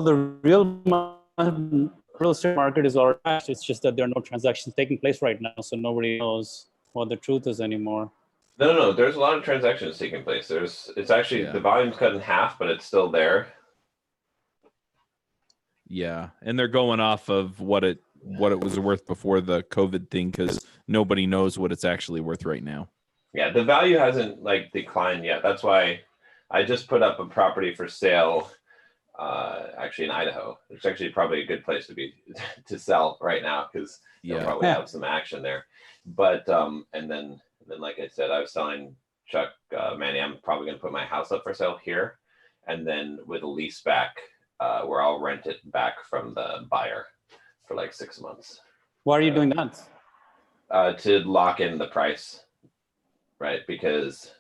the real estate market is already crashed. It's just that there are no transactions taking place right now, so nobody knows what the truth is anymore. No. There's a lot of transactions taking place. It's actually the volume's cut in half, but it's still there. Yeah, and they're going off of what it was worth before the COVID thing, because nobody knows what it's actually worth right now. Yeah, the value hasn't like declined yet. That's why I just put up a property for sale, actually in Idaho. It's actually probably a good place to sell right now, because they'll probably have some action there. But and then like I said, I was telling Chuck, Manny, I'm probably going to put my house up for sale here, and then with a lease back, where I'll rent it back from the buyer for like 6 months. Why are you doing that? To lock in the price, right? Because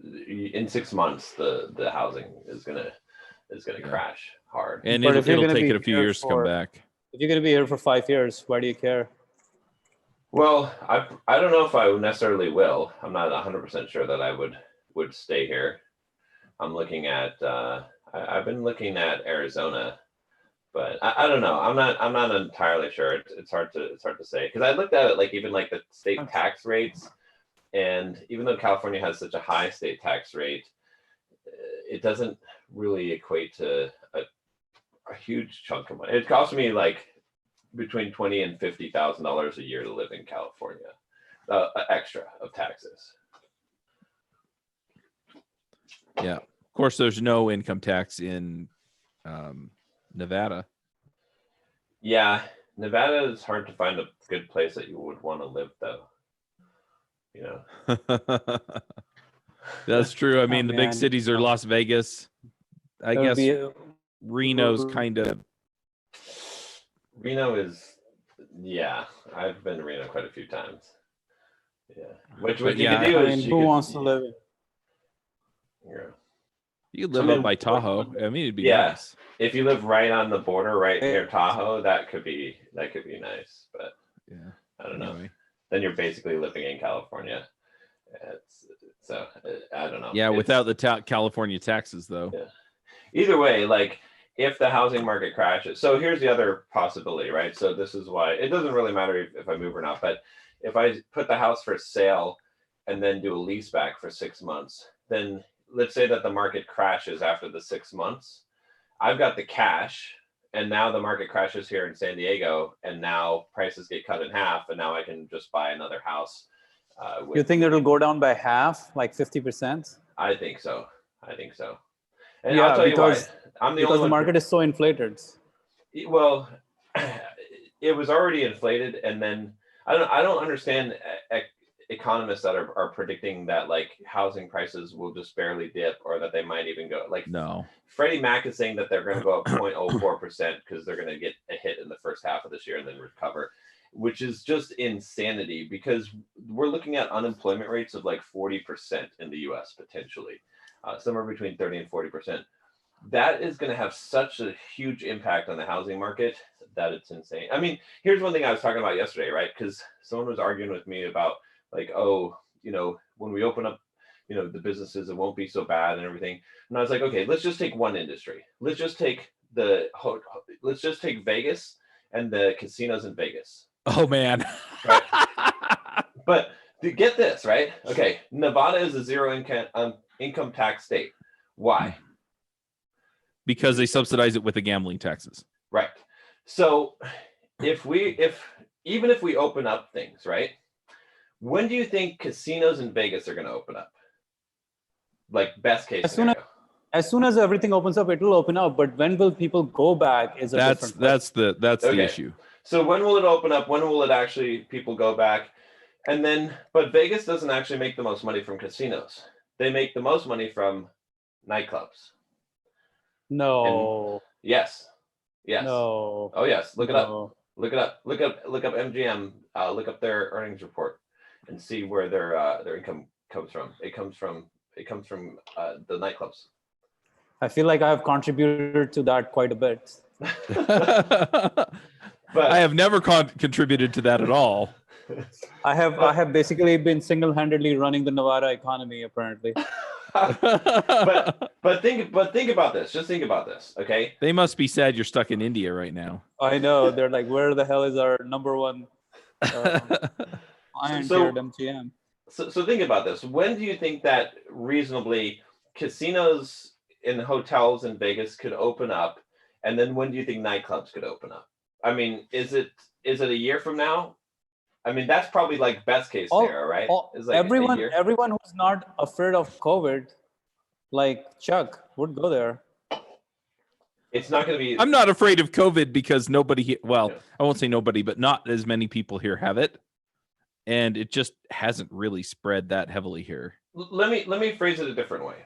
in 6 months, the housing is gonna crash hard, and it'll take it a few years to come back. If you're going to be here for 5 years, why do you care? Well, I don't know if I necessarily will. I'm not 100% sure that I would stay here. I'm looking at I've been looking at Arizona, but I don't know. I'm not entirely sure. It's hard to say, because I looked at it like even like the state tax rates, and even though California has such a high state tax rate, it doesn't really equate to a huge chunk of money. It costs me like between $20,000 and $50,000 a year to live in California, extra of taxes. Yeah, of course, there's no income tax in Nevada. Yeah, Nevada is hard to find a good place that you would want to live, though. You know. That's true. I mean, the big cities are Las Vegas. I guess Reno's kind of. Reno is, yeah. I've been to Reno quite a few times. Yeah. What you can do is, who wants to live? Yeah. You live up by Tahoe. I mean, it'd be nice. If you live right on the border, right near Tahoe, that could be nice. But yeah, I don't know. Then you're basically living in California. So I don't know. Yeah, without the California taxes, though. Yeah. Either way, like if the housing market crashes. So here's the other possibility, right? So this is why it doesn't really matter if I move or not. But if I put the house for sale and then do a lease back for 6 months, then let's say that the market crashes after the 6 months. I've got the cash, and now the market crashes here in San Diego, and now prices get cut in half, and now I can just buy another house. You think it'll go down by half, like 50%? I think so. And yeah, I'll tell you why. Because the market is so inflated. Well, it was already inflated, and then I don't understand economists that are predicting that like housing prices will just barely dip, or that they might even go like no. Freddie Mac is saying that they're going to go up 0.04% because they're going to get a hit in the first half of this year and then recover, which is just insanity, because we're looking at unemployment rates of like 40% in the US potentially, somewhere between 30 and 40%. That is going to have such a huge impact on the housing market that it's insane. I mean, here's one thing I was talking about yesterday, right? Because someone was arguing with me about like, oh, you know, when we open up, you know, the businesses, it won't be so bad and everything. And I was like, okay, let's just take one industry. Let's just take Vegas and the casinos in Vegas. Oh man. Right? But to get this, right? Okay, Nevada is a zero income tax state. Why? Because they subsidize it with the gambling taxes. Right. So even if we open up things, right? When do you think casinos in Vegas are going to open up? Like best case scenario. As soon as everything opens up, it will open up. But when will people go back? That's the issue. So when will it open up? When will it actually people go back? And then, but Vegas doesn't actually make the most money from casinos. They make the most money from nightclubs. No. And yes. No. Oh yes. Look it up. Look up MGM. Look up their earnings report and see where their income comes from. It comes from the nightclubs. I feel like I have contributed to that quite a bit. But I have never contributed to that at all. I have basically been single-handedly running the Nevada economy, apparently. but think about this. Just think about this, okay? They must be sad you're stuck in India right now. I know. They're like, where the hell is our number one iron-tiered MTM? So think about this. When do you think that reasonably casinos and hotels in Vegas could open up? And then when do you think nightclubs could open up? I mean, is it a year from now? I mean, that's probably like best case scenario, right? It's like a everyone year. who's not afraid of COVID, like Chuck, would go there. It's not going to be. I'm not afraid of COVID because nobody, well, Yeah. I won't say nobody, but not as many people here have it. And it just hasn't really spread that heavily here. Let me phrase it a different way.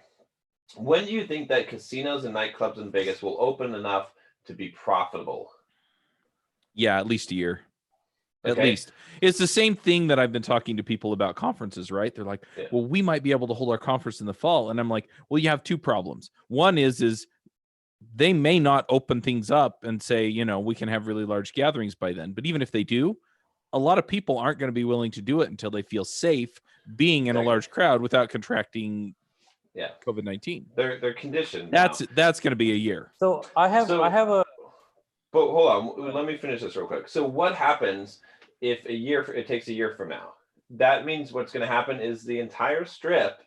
When do you think that casinos and nightclubs in Vegas will open enough to be profitable? Yeah, at least a year. At Okay. least. It's the same thing that I've been talking to people about conferences, right? They're like, Yeah. well, we might be able to hold our conference in the fall. And I'm like, well, you have two problems. One is they may not open things up and say, you know, we can have really large gatherings by then. But even if they do, a lot of people aren't going to be willing to do it until they feel safe being in a Exactly. large crowd without contracting Yeah, COVID-19. they're conditioned. now. That's going to be a year. So I have a But hold on, let me finish this real quick. So what happens if it takes a year from now? That means what's going to happen is the entire strip,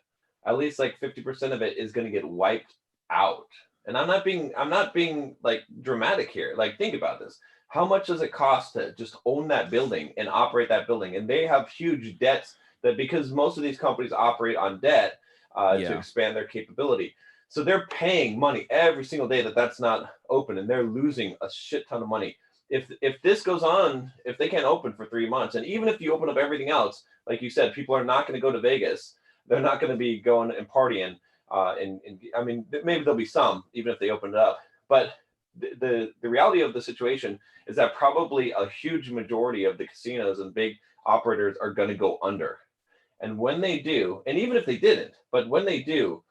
at least like 50% of it, is going to get wiped out. And I'm not being like dramatic here. Like, think about this. How much does it cost to just own that building and operate that building? And they have huge debts that, because most of these companies operate on debt to expand their capability. So they're paying money every single day that's not open, and they're losing a shit ton of money. If this goes on, if they can't open for 3 months, and even if you open up everything else, like you said, people are not going to go to Vegas. They're not going to be going and partying. And I mean, maybe there'll be some, even if they open it up. But the reality of the situation is that probably a huge majority of the casinos and big operators are going to go under. And when they do, and even if they didn't, but when they do,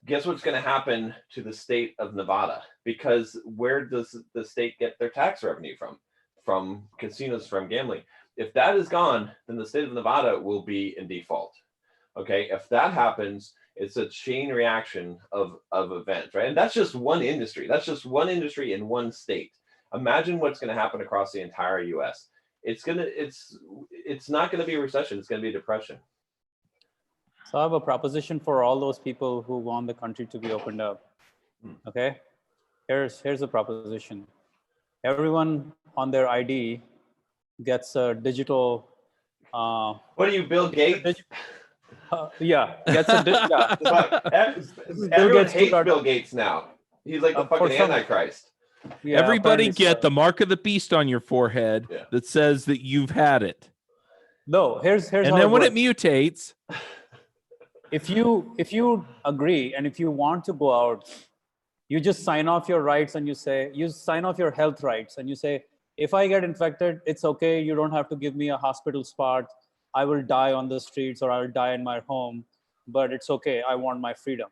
guess what's going to happen to the state of Nevada? Because where does the state get their tax revenue from? From casinos, from gambling. If that is gone, then the state of Nevada will be in default. Okay, if that happens, it's a chain reaction of events, right? And that's just one industry. That's just one industry in one state. Imagine what's going to happen across the entire U.S. It's not going to be a recession. It's going to be a depression. So I have a proposition for all those people who want the country to be opened up. Okay, here's the proposition. Everyone on their ID gets a digital. What are you, Bill Gates? Yeah, gets a yeah. But everyone hates Bill Gates now. He's like the fucking Antichrist. Yeah, everybody get the mark of the beast on your forehead that says that you've had it. No, here's and then when it mutates. If you agree and if you want to go out, you just sign off your rights and you sign off your health rights and you say, if I get infected, it's okay. You don't have to give me a hospital spot. I will die on the streets or I will die in my home, but it's okay. I want my freedom.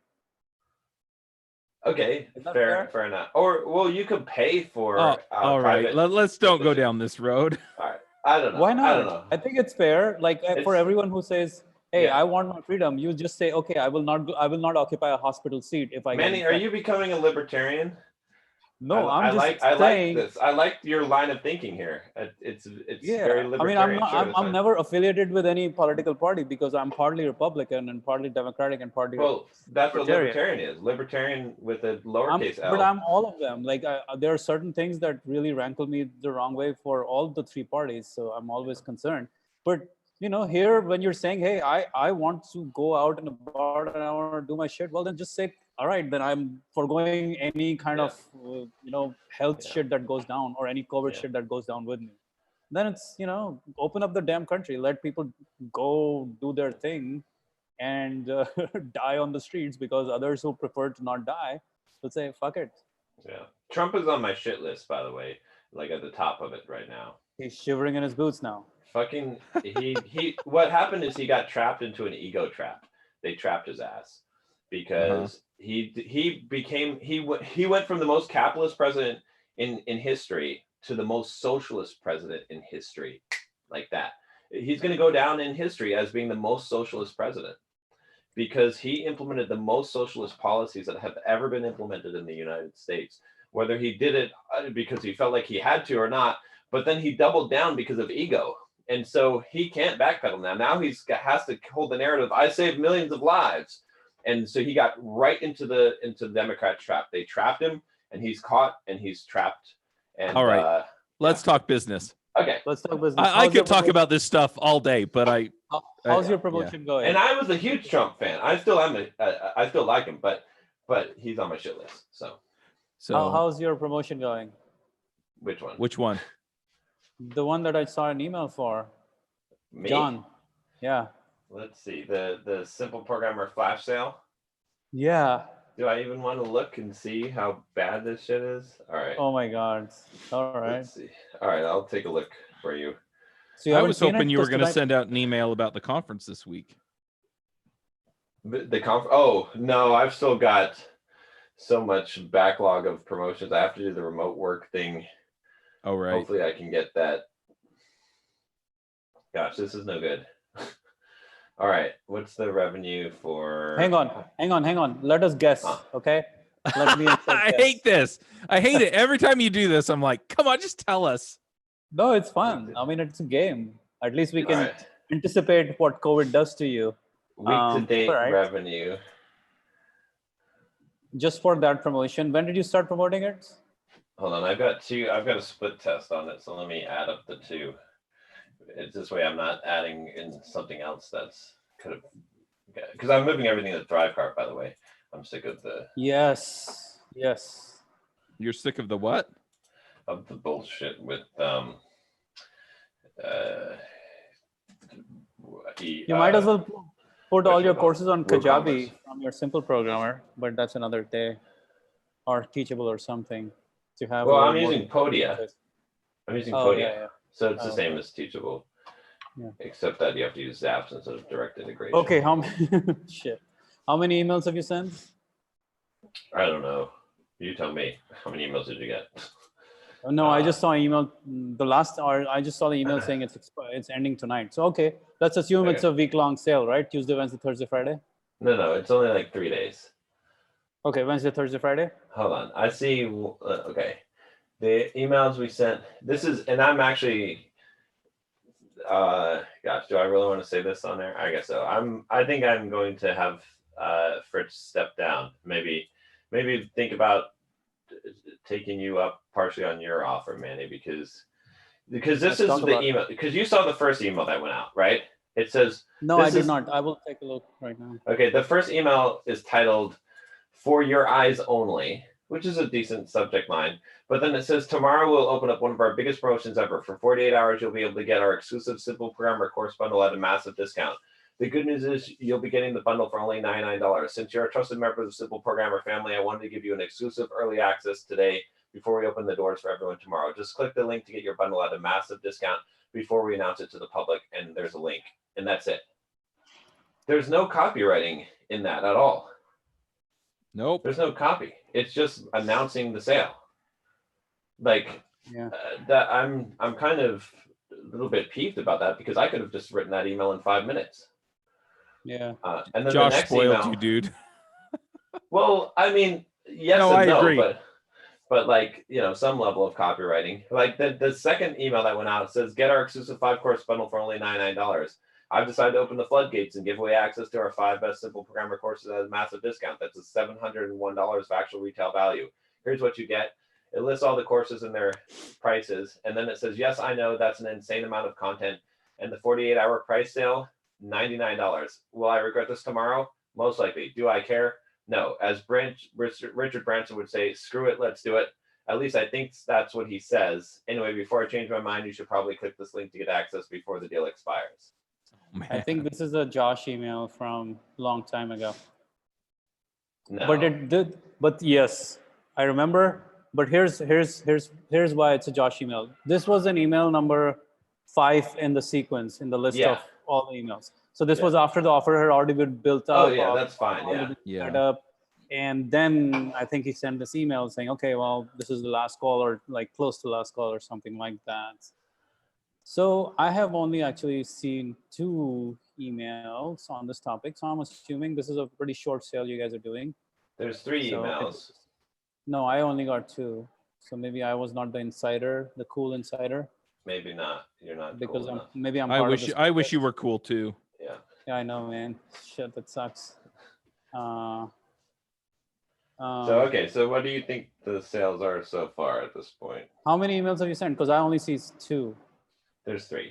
Okay, fair enough. Or, well, you could pay for all right. Let's don't go down this road. All right. I don't know. Why not? I don't know. I think it's fair. Like for everyone who says, hey, I want my freedom, you just say, okay, I will not occupy a hospipital seat if I Manny, are you becoming a libertarian? No, I like this. I like your line of thinking here. It's very libertarian. I mean, I'm never affiliated with any political party because I'm partly Republican and partly Democratic and partly. Well, that's what libertarian is. Libertarian with a lowercase L. But I'm all of them. Like there are certain things that really rankle me the wrong way for all the three parties. So I'm always concerned. But here when you're saying, hey, I want to go out and about and I want to do my shit, well, then just say, all right, then I'm foregoing any kind of, health shit that goes down or any COVID shit that goes down with me. Then it's, open up the damn country, let people go do their thing and die on the streets because others who prefer to not die will say, fuck it. Yeah. Trump is on my shit list, by the way, like at the top of it right now. He's shivering in his boots now. Fucking what happened is he got trapped into an ego trap. They trapped his ass because he went from the most capitalist president in history to the most socialist president in history, like that. He's going to go down in history as being the most socialist president because he implemented the most socialist policies that have ever been implemented in the United States. Whether he did it because he felt like he had to or not, but then he doubled down because of ego. And so he can't backpedal now. Now he has to hold the narrative, I saved millions of lives. And so he got right into the Democrat trap. They trapped him, and he's caught, and he's trapped. And All right. Let's talk business. Okay. Let's talk business. I could talk about this stuff all day, but how's your promotion going? And I was a huge Trump fan. I still am. I still like him, but he's on my shit list. So how's your promotion going? Which one? Which one? The one that I saw an email for. Me? John. Yeah. Let's see. The Simple Programmer flash sale. Yeah. Do I even want to look and see how bad this shit is? All right. Oh my God. All right. Let's see. All right, I'll take a look for you. So I was hoping you were going to send out an email about the conference this week. Oh no, I've still got so much backlog of promotions. I have to do the remote work thing. Oh right. Hopefully I can get that. Gosh, this is no good. All right, what's the revenue for? Hang on. Let us guess, okay? Let me I hate this. I hate it. Every time you do this, I'm like, come on, just tell us. No, it's fun. I mean, it's a game. At least we can anticipate what COVID does to you. Week to date revenue. Just for that promotion, when did you start promoting it? Hold on, I've got a split test on it, so let me add up the two. It's this way I'm not adding in something else that's could have, because I'm moving everything to Thrivecart, by the way. I'm sick of the yes. You're sick of the what? Of the bullshit with you might as well put all your courses on Kajabi from your Simple Programmer, but that's another day, or Teachable or something to have. Well, I'm using Podia. Yeah. So it's the same as Teachable, except that you have to use Zaps instead of direct integration. Okay, how many emails have you sent? I don't know. You tell me. How many emails did you get? No, I just saw an email. I just saw the email saying it's ending tonight. So okay, let's assume it's a week-long sale, right? Tuesday, Wednesday, Thursday, Friday. No, it's only like 3 days. Okay, Wednesday, Thursday, Friday. Hold on, I see. Okay, the emails we sent. This is, and I'm actually. Gosh, do I really want to say this on there? I guess so. I think I'm going to have Fritz step down. Maybe think about taking you up partially on your offer, Manny, because this is the email. Because you saw the first email that went out, right? It says no, I did not. I will take a look right now. Okay, the first email is titled "For Your Eyes Only," which is a decent subject line. But then it says, tomorrow we'll open up one of our biggest promotions ever. For 48 hours, you'll be able to get our exclusive Simple Programmer course bundle at a massive discount. The good news is you'll be getting the bundle for only $99. Since you're a trusted member of the Simple Programmer family, I wanted to give you an exclusive early access today before we open the doors for everyone tomorrow. Just click the link to get your bundle at a massive discount before we announce it to the public. And there's a link, and that's it. There's no copywriting in that at all. Nope. There's no copy. It's just announcing the sale. Like that, I'm kind of a little bit peeved about that because I could have just written that email in 5 minutes. Yeah. And then Josh the next spoiled email, you, dude. Well, I mean, yes no, and I no, agree. but like, some level of copywriting. Like the second email that went out says, get our exclusive 5-course bundle for only $99. I've decided to open the floodgates and give away access to our 5 best Simple Programmer courses at a massive discount. That's a $701 of actual retail value. Here's what you get. It lists all the courses and their prices. And then it says, yes, I know that's an insane amount of content. And the 48-hour price sale, $99. Will I regret this tomorrow? Most likely. Do I care? No. As Richard Branson would say, screw it, let's do it. At least I think that's what he says. Anyway, before I change my mind, you should probably click this link to get access before the deal expires. Man. I think this is a Josh email from a long time ago. No. But it did. But yes, I remember. But here's why it's a Josh email. This was an email number 5 in the sequence in the list of all the emails. So this was after the offer had already been built up. Oh yeah, that's fine. Set up. And then I think he sent this email saying, okay, well, this is the last call or like close to last call or something like that. So I have only actually seen 2 emails on this topic. So I'm assuming this is a pretty short sale you guys are doing. There's 3 So emails. no, I only got 2. So maybe I was not the insider, the cool insider, Maybe not. You're not because cool enough. maybe I'm I part wish of this. I wish you were cool too. Yeah. Yeah, I know, man. Shit, that sucks. So okay, so what do you think the sales are so far at this point? How many emails have you sent? Because I only see 2, There's 3.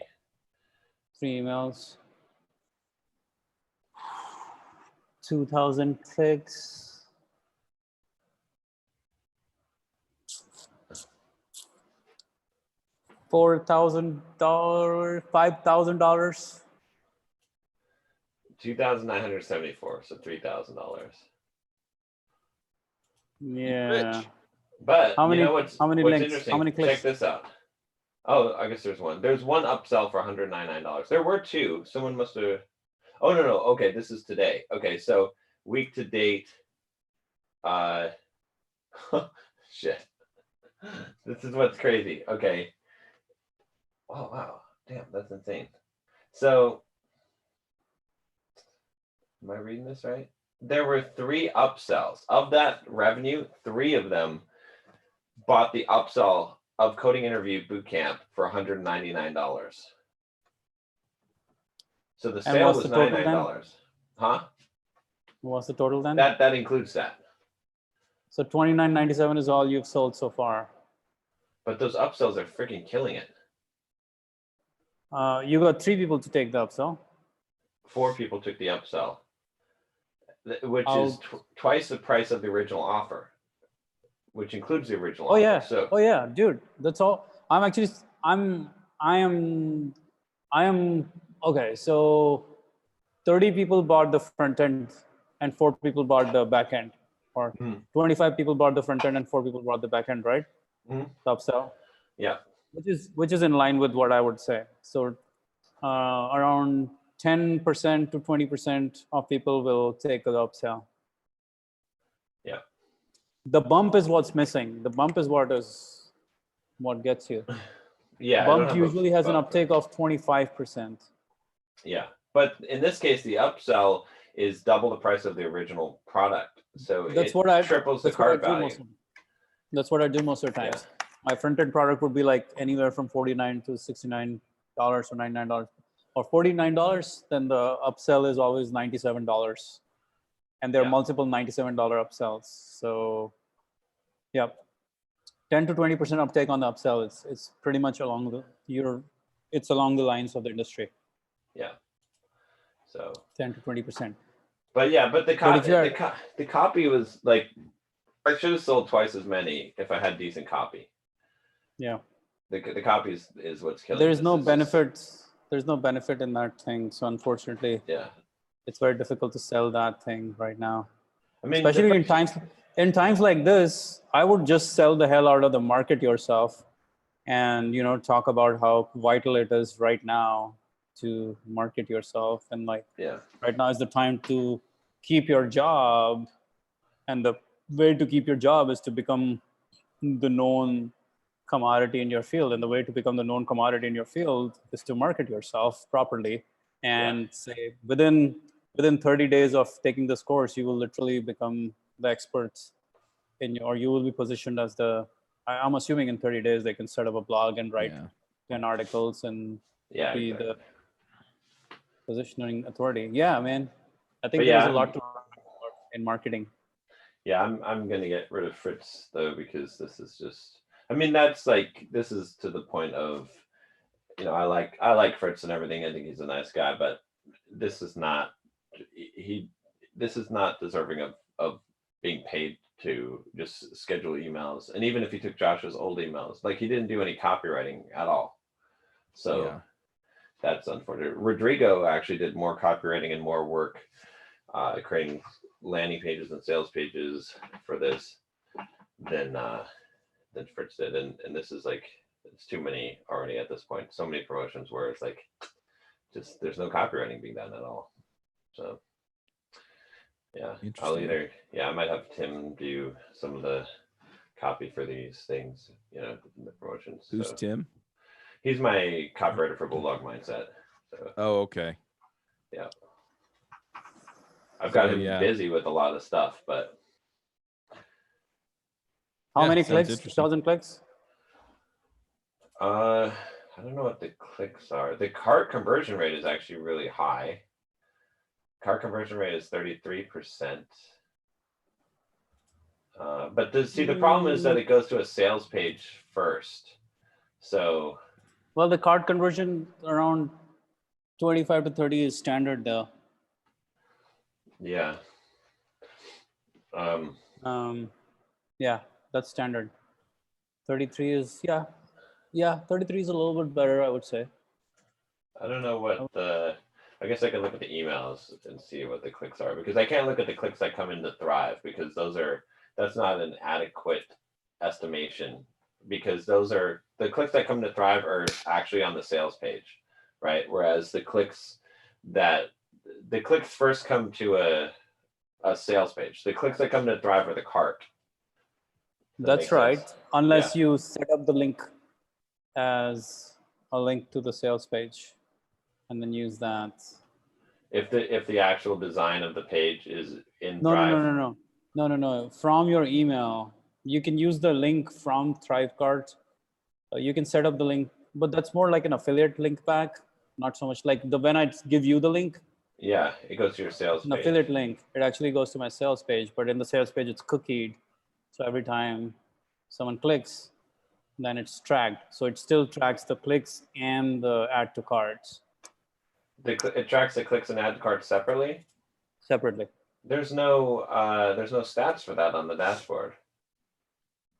3 emails. 2,000 clicks. $4,000, $5,000. $2,974, so $3,000. Yeah. Rich. But How many- you know what's how many what's links? interesting? How many clicks? Check this out. Oh, I guess there's one. There's one upsell for $199. There were 2. Someone must have. Oh no. Okay, this is today. Okay, so week to date. Shit. This is what's crazy. Okay. Oh wow. Damn, that's insane. So am I reading this right? There were 3 upsells. Of that revenue, 3 of them bought the upsell of Coding Interview Bootcamp for $199. So the sale what's was the total then? $99. Huh? What's the total then? That includes that. So $29.97 is all you've sold so far. But those upsells are freaking killing it. You got 3 people to take the upsell. 4 people took the upsell, which I'll- is twice the price of the original offer, which includes the original Oh offer. yeah. So Oh yeah, dude. That's all. I am okay. So 30 people bought the front end and 4 people bought the back end, or 25 people bought the front end and 4 people bought the back end, right? Mhm. The upsell, yeah, which is in line with what I would say. So around 10% to 20% of people will take the upsell. yeah. The bump is what's missing. The bump is what gets you. Yeah. I don't Bump have a usually has an bump. uptake of 25%. Yeah, but in this case, the upsell is double the price of the original product, so That's it what I triples the that's what I cart do value. most of, that's what I do most of the times. My front end product would be like anywhere from $49 to $69 or $99, or $49. Then the upsell is always $97, and there are Yeah. multiple $97 upsells. So, yeah, 10 to 20% uptake on the upsell. It's pretty much along the lines of the industry. Yeah. So, 10 to 20%. but yeah, but the But if you're- the copy was like, I should have sold twice as many if I had decent copy. Yeah. The copy is what's killing. There's this. no It's just- benefit. There's no benefit in that thing. So unfortunately, Yeah, it's very difficult to sell that thing right now. I mean, Especially in times like this, I would just sell the hell out of the market yourself, and talk about how vital it is right now to market yourself, and like yeah, right now is the time to keep your job, and the way to keep your job is to become the known commodity in your field, and the way to become the known commodity in your field is to market yourself properly, and say within 30 days of taking this course, you will literally become the experts or you will be positioned as I'm assuming in 30 days they can set up a blog and write 10 articles and yeah. be Exactly. the positioning authority. Yeah, man. I think But there's yeah, a lot to in marketing. Yeah, I'm gonna get rid of Fritz though, because this is just, I mean, that's like, this is to the point of, I like Fritz and everything. I think he's a nice guy, but this is not deserving of being paid to just schedule emails. And even if he took Josh's old emails, like, he didn't do any copywriting at all. So Yeah. that's unfortunate. Rodrigo actually did more copywriting and more work creating landing pages and sales pages for this than Fritz did. And this is like, it's too many already at this point. So many promotions where it's like, just there's no copywriting being done at all. So yeah, Interesting. I might have Tim do some of the copy for these things, the promotions. Who's So Tim? He's my copywriter for Bulldog Mindset. So Oh, okay. I've got So, him yeah. busy with a lot of stuff, but How Yeah, many sounds clicks? interesting. 1,000 clicks? I don't know what the clicks are. The cart conversion rate is actually really high. Cart conversion rate is 33%. But the problem is that it goes to a sales page first. So Well, the cart conversion around 25 to 30 is standard there. yeah. Yeah, that's standard. 33 is, yeah, 33 is a little bit better, I would say. I don't know what I guess I can look at the emails and see what the clicks are, because I can't look at the clicks that come into Thrive, because that's not an adequate estimation, because those are the clicks that come to Thrive are actually on the sales page, right? Whereas the clicks first come to a sales page. The clicks that come to Thrive are the cart. That That's makes right. sense. Unless you set up the link as a link to the sales page and then use that. If the actual design of the page is in No, Thrive. no. From your email, you can use the link from ThriveCart. You can set up the link, but that's more like an affiliate link back, not so much like when I give you the link, Yeah, it goes to your sales an page. affiliate link, it actually goes to my sales page, but in the sales page, it's cookied. So every time someone clicks, then it's tracked. So it still tracks the clicks and the add to carts It tracks the clicks and add to carts separately. separately. There's no stats for that on the dashboard.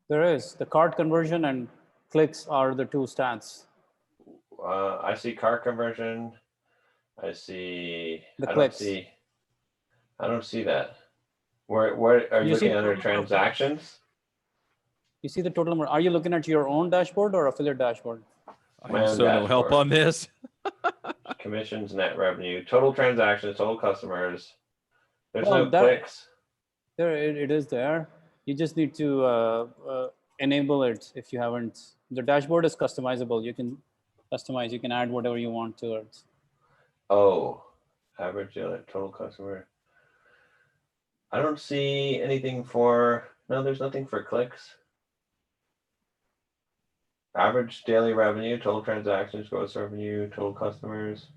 There is. The cart conversion and clicks are the two stats. I see cart conversion. I see. The I clicks. don't see that. Where are you You see looking the under total number of transactions? You see the total number. Are you looking at your own dashboard or affiliate dashboard? My I'm own so no help dashboard. on this. Commissions, net revenue, total transactions, total customers. There's Well, no clicks. There, it is there. You just need to enable it if you haven't. The dashboard is customizable. You can customize. You can add whatever you want to it. Oh, average total customer. I don't see anything for. No, there's nothing for clicks. Average daily revenue, total transactions, gross revenue, total customers,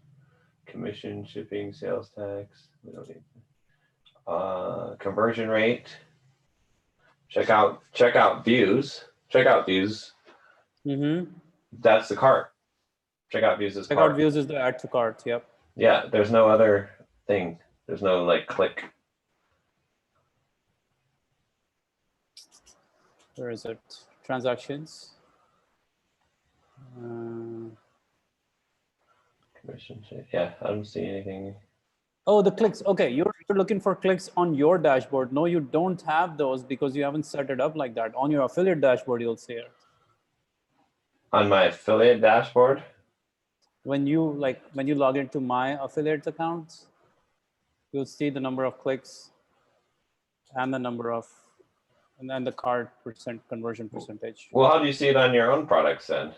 commission, shipping, sales tax. We don't need conversion rate. Check out views. Check out views. Mm-hmm. That's the cart. Check out views is Checkout cart. views is the add to cart. Yep. Yeah, there's no other thing. There's no like click. Where is it? Transactions. Commission. Yeah, I don't see anything. Oh, the clicks. Okay, you're looking for clicks on your dashboard. No, you don't have those because you haven't set it up like that. On your affiliate dashboard, you'll see it. On my affiliate dashboard. When you log into my affiliate accounts, you'll see the number of clicks and the number of, and then the cart conversion percentage. Well, how do you see it on your own products then?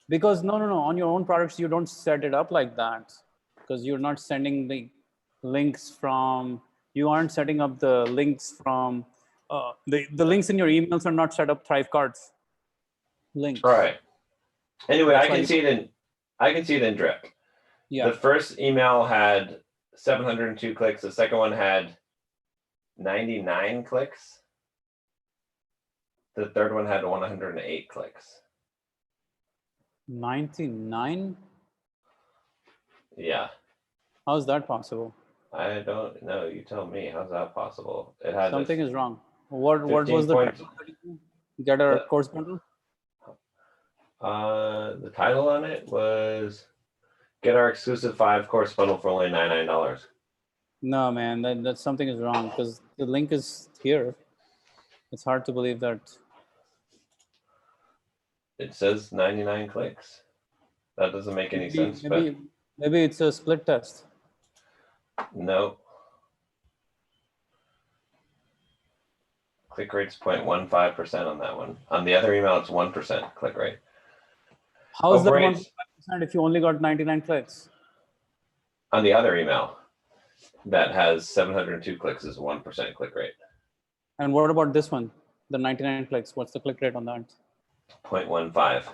Because no, on your own products, you don't set it up like that because you're not sending the links from, you aren't setting up the links from, the links in your emails are not set up ThriveCart's links. Right. Anyway, That's I why can see it in Drip. Yeah. The first email had 702 clicks. The second one had 99 clicks. The third one had 108 clicks. 99? Yeah. How's that possible? I don't know. You tell me. How's that possible? It had Something is wrong. What was 15 the points. get a course bundle? The title on it was "Get Our Exclusive 5-Course Bundle for only $99." No, man, that something is wrong because the link is here. It's hard to believe that. It says 99 clicks. That doesn't make any sense. Maybe it's a split test. But no. Click rate's 0.15% on that one. On the other email, it's 1% click rate. How is that great. 1.5% if you only got 99 clicks? On the other email that has 702 clicks is 1% click rate. And what about this one? The 99 clicks. What's the click rate on that? 0.15.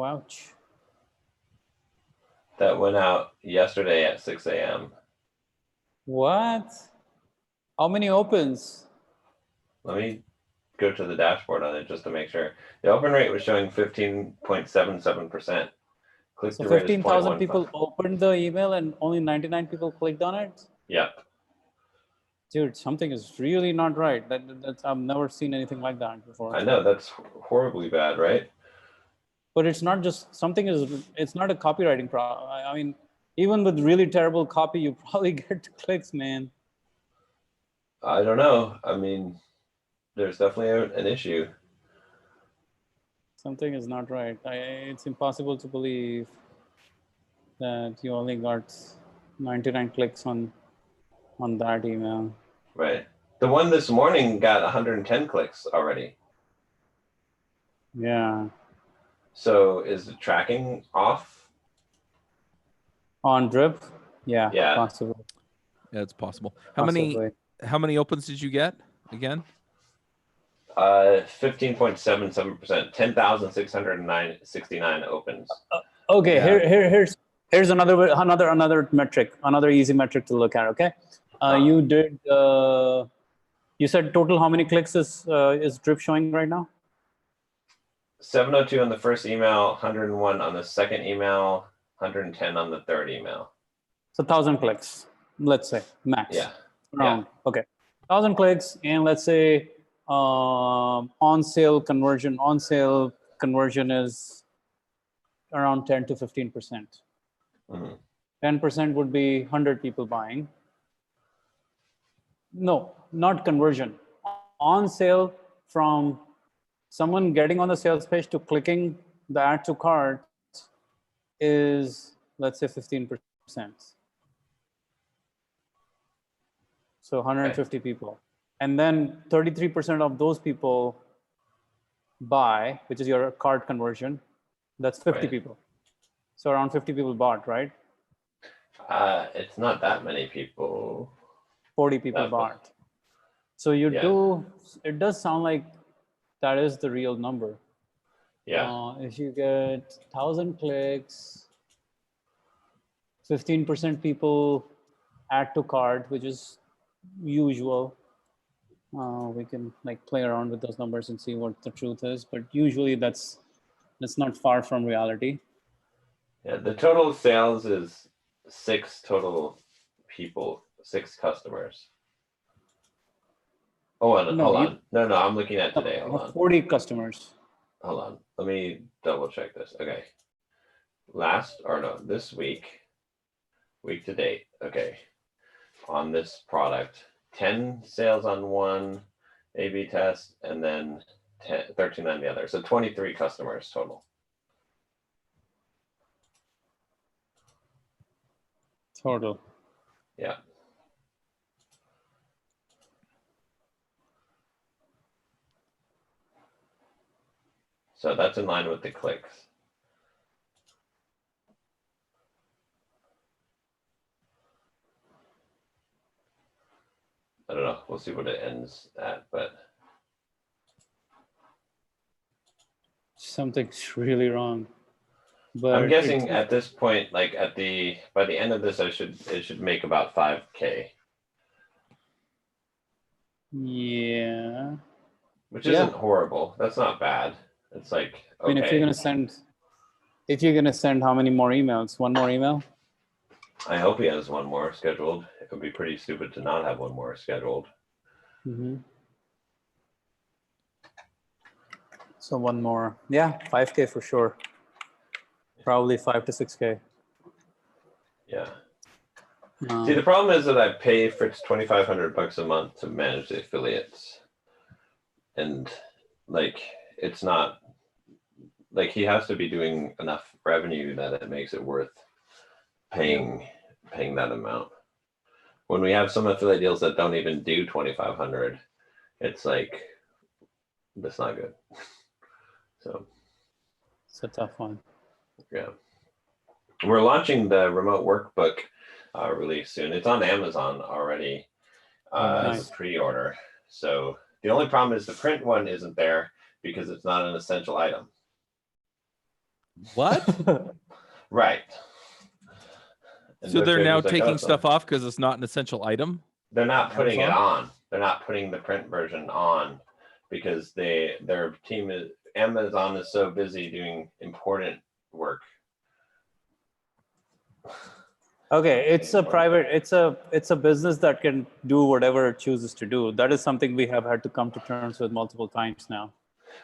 Ouch. That went out yesterday at 6 a.m. What? How many opens? Let me go to the dashboard on it just to make sure. The open rate was showing 15.77%. So 15,000 people opened the email and only 99 people clicked on it? Yep. Dude, something is really not right. That's I've never seen anything like that before. I know, that's horribly bad, right? But it's not just it's not a copywriting problem. I mean, even with really terrible copy, you probably get clicks, man. I don't know. I mean, there's definitely an issue. Something is not right. It's impossible to believe that you only got 99 clicks on that email. Right. The one this morning got 110 clicks already. Yeah. So is the tracking off? On Drip? Yeah. Yeah. Possible. Yeah, it's possible. Possibly. How many opens did you get again? 15.77%, 10,669 opens. Okay, Yeah. here's another metric, another easy metric to look at. Okay, you did. You said total how many clicks is Drip showing right now? 702 on the first email, 101 on the second email, 110 on the third email. So 1,000 clicks, let's say max. Yeah. Around. Yeah. Okay, 1,000 clicks, and let's say on sale conversion is around 10 to 15%. Mm-hmm. 10% would be 100 people buying. No, not conversion. On sale from someone getting on the sales page to clicking the add to cart is, let's say, 15%. So 150 people. And then 33% of those people buy, which is your cart conversion. That's 50 people. So around 50 people bought, right? It's not that many people. 40 people bought. So it does sound like that is the real number. Yeah. If you get 1,000 clicks, 15% people add to cart, which is usual. We can like play around with those numbers and see what the truth is, but usually that's not far from reality. Yeah, the total sales is 6 total people, 6 customers. Hold on. No, I'm looking at today. Hold on. 40 customers. Hold on. Let me double check this. Okay. This week to date. Okay. On this product, 10 sales on one A/B test, and then 13 on the other. So 23 customers total. Total. Yeah. So that's in line with the clicks. I don't know. We'll see what it ends at, but something's really wrong. But I'm guessing at this point, like by the end of this, it should make about 5K. Yeah. Which isn't horrible. That's not bad. It's like, okay. I mean, if you're gonna send how many more emails? One more email? I hope he has one more scheduled. It would be pretty stupid to not have one more scheduled. Mm-hmm. So one more. Yeah, 5K for sure. Probably 5 to 6K. Yeah. See, the problem is that I pay Fritz $2,500 a month to manage the affiliates, and like it's not like he has to be doing enough revenue that it makes it worth paying that amount. When we have some affiliate deals that don't even do 2,500, it's like that's not good. So It's a tough one. yeah, we're launching the remote workbook release soon. It's on Amazon already. Nice. It's a pre-order. So the only problem is the print one isn't there because it's not an essential item. What? Right. And So they're now like, taking oh, stuff off because it's not an essential item? they're not putting it Amazon? on. They're not putting the print version on because their team is Amazon is so busy doing important work. Okay, it's a business that can do whatever it chooses to do. That is something we have had to come to terms with multiple times now.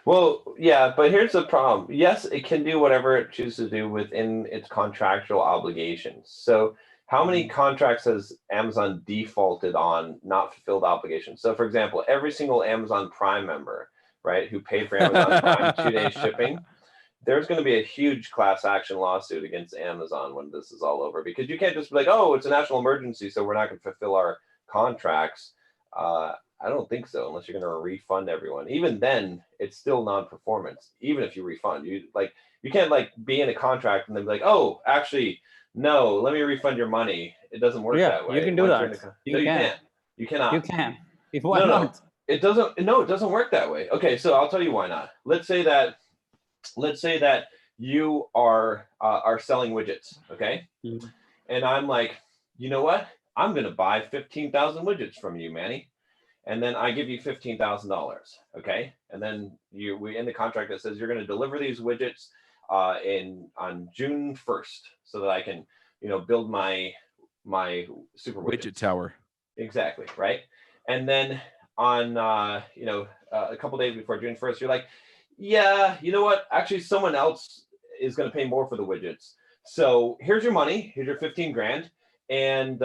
Well, yeah, but here's the problem. Yes, it can do whatever it chooses to do within its contractual obligations. So how many contracts has Amazon defaulted on not fulfilled obligations? So for example, every single Amazon Prime member, right, who paid for Amazon Prime 2-day shipping, there's going to be a huge class action lawsuit against Amazon when this is all over, because you can't just be like, oh, it's a national emergency, so we're not going to fulfill our contracts. I don't think so, unless you're going to refund everyone. Even then, it's still non-performance. Even if you refund, you can't like be in a contract and then be like, oh, actually, no, let me refund your money. It doesn't work that way. You can do Once that. you can't. You cannot. You can. Why No, not? it doesn't. No, it doesn't work that way. Okay, so I'll tell you why not. Let's say that you are selling widgets, okay? Mhm. And I'm like, you know what? I'm going to buy 15,000 widgets from you, Manny. And then I give you $15,000, okay? And then we end the contract that says you're going to deliver these widgets on June 1st, so that I can, build my super Widget tower. Exactly, right? And then on a couple days before June 1st, you're like, yeah, you know what? Actually, someone else is going to pay more for the widgets. So here's your money. Here's your 15 grand. And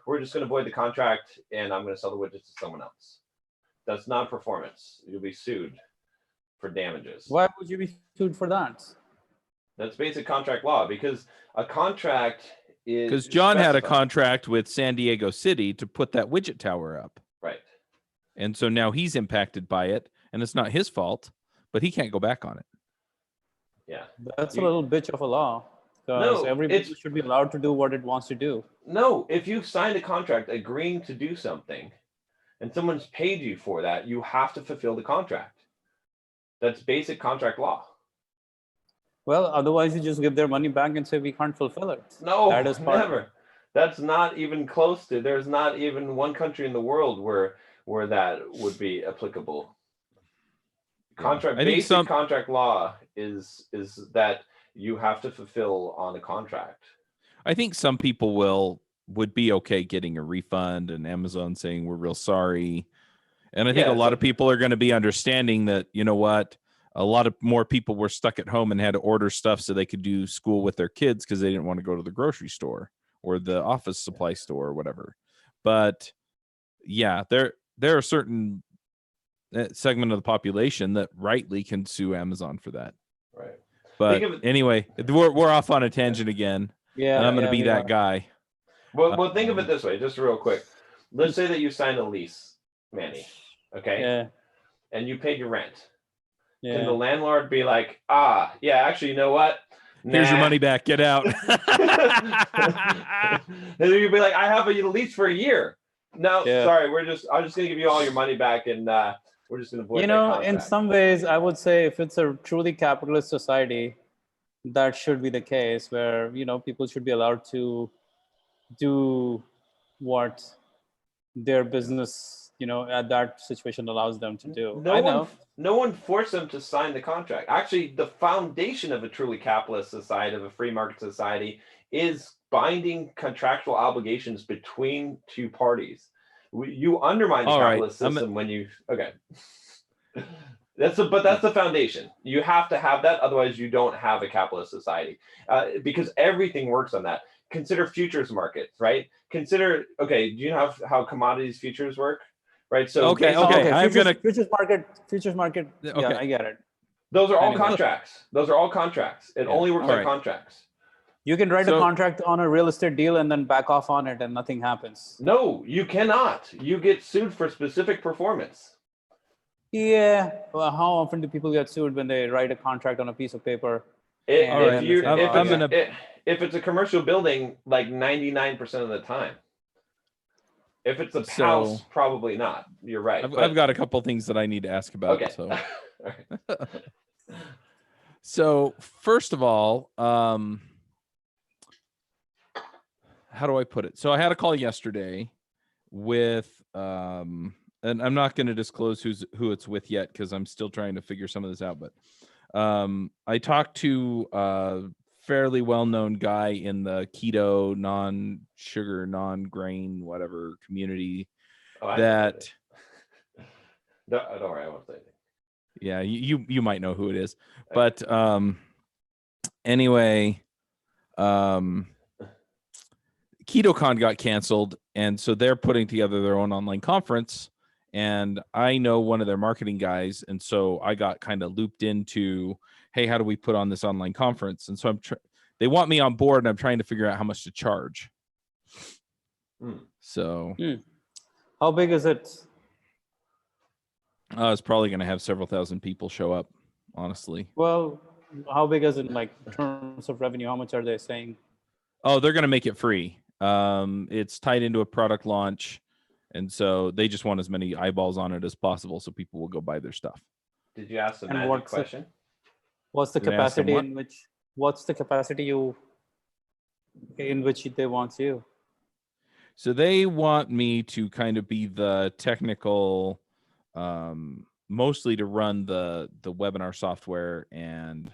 we're just going to void the contract, and I'm going to sell the widgets to someone else. That's non-performance. You'll be sued for damages. Why would you be sued for that? That's basic contract law, because a contract is... Because John had a contract with San Diego City to put that widget tower up. Right. And so now he's impacted by it, and it's not his fault, but he can't go back on it. Yeah. That's a little bitch of a law. Because everybody should be allowed to do what it wants to do. No, if you've signed a contract agreeing to do something and someone's paid you for that, you have to fulfill the contract. That's basic contract law. Well, otherwise you just give their money back and say we can't fulfill it. No, that is never. That's not even close to. There's not even one country in the world where that would be applicable. Basic contract law is that you have to fulfill on a contract. I think some people would be okay getting a refund and Amazon saying we're real sorry. And I think a lot of people are going to be understanding that, you know what, a lot of more people were stuck at home and had to order stuff so they could do school with their kids because they didn't want to go to the grocery store or the office supply store or whatever. But yeah, there are certain segment of the population that rightly can sue Amazon for that. Right. But anyway, we're off on a tangent again. Yeah. And I'm going to be that guy. Well, think of it this way, just real quick. Let's say that you signed a lease, Manny. Okay. Yeah. And you paid your rent. Yeah. Can the landlord be like, actually, you know what? Here's your money back. Get out. And then you'd be like, I have a lease for a year. No, sorry, I'm just going to give you all your money back, and we're just going to void that contract. In some ways, I would say if it's a truly capitalist society, that should be the case where, people should be allowed to do what their business, at that situation allows them to do. No one forced them to sign the contract. Actually, the foundation of a truly capitalist society, of a free market society, is binding contractual obligations between two parties. You undermine the capitalist system when you... Okay. That's the foundation. You have to have that, otherwise you don't have a capitalist society, because everything works on that. Consider futures markets, right? Do you know how commodities futures work? Right. So okay. Futures market. Okay. Yeah, I get it. Those are all contracts. It only works on contracts. You can write a contract on a real estate deal and then back off on it and nothing happens. No, you cannot. You get sued for specific performance. Yeah. Well, how often do people get sued when they write a contract on a piece of paper? If, All right, if you say, if I'm it's gonna- if it's a commercial building, like 99% of the time. If it's a So- house, probably not. You're right. I've got a couple things that I need to ask about. Okay. So, All right. so first of all, how do I put it? So I had a call yesterday with, and I'm not going to disclose who it's with yet because I'm still trying to figure some of this out. But I talked to a fairly well-known guy in the keto, non-sugar, non-grain, whatever community. Oh, I know That, don't worry, I won't say anything. yeah, you might know who it is. Okay. But anyway, KetoCon got canceled, and so they're putting together their own online conference. And I know one of their marketing guys, and so I got kind of looped into, hey, how do we put on this online conference? And so they want me on board, and I'm trying to figure out how much to charge. So How big is it? it's probably going to have several thousand people show up, honestly. Well, how big is it, like, in terms of revenue? How much are they saying? Oh, they're going to make it free. It's tied into a product launch, and so they just want as many eyeballs on it as possible so people will go buy their stuff. Did you ask the And magic what's it- question? What's the Did they ask them capacity what? in which? What's the capacity in which they want you? So they want me to kind of be the technical, mostly to run the webinar software and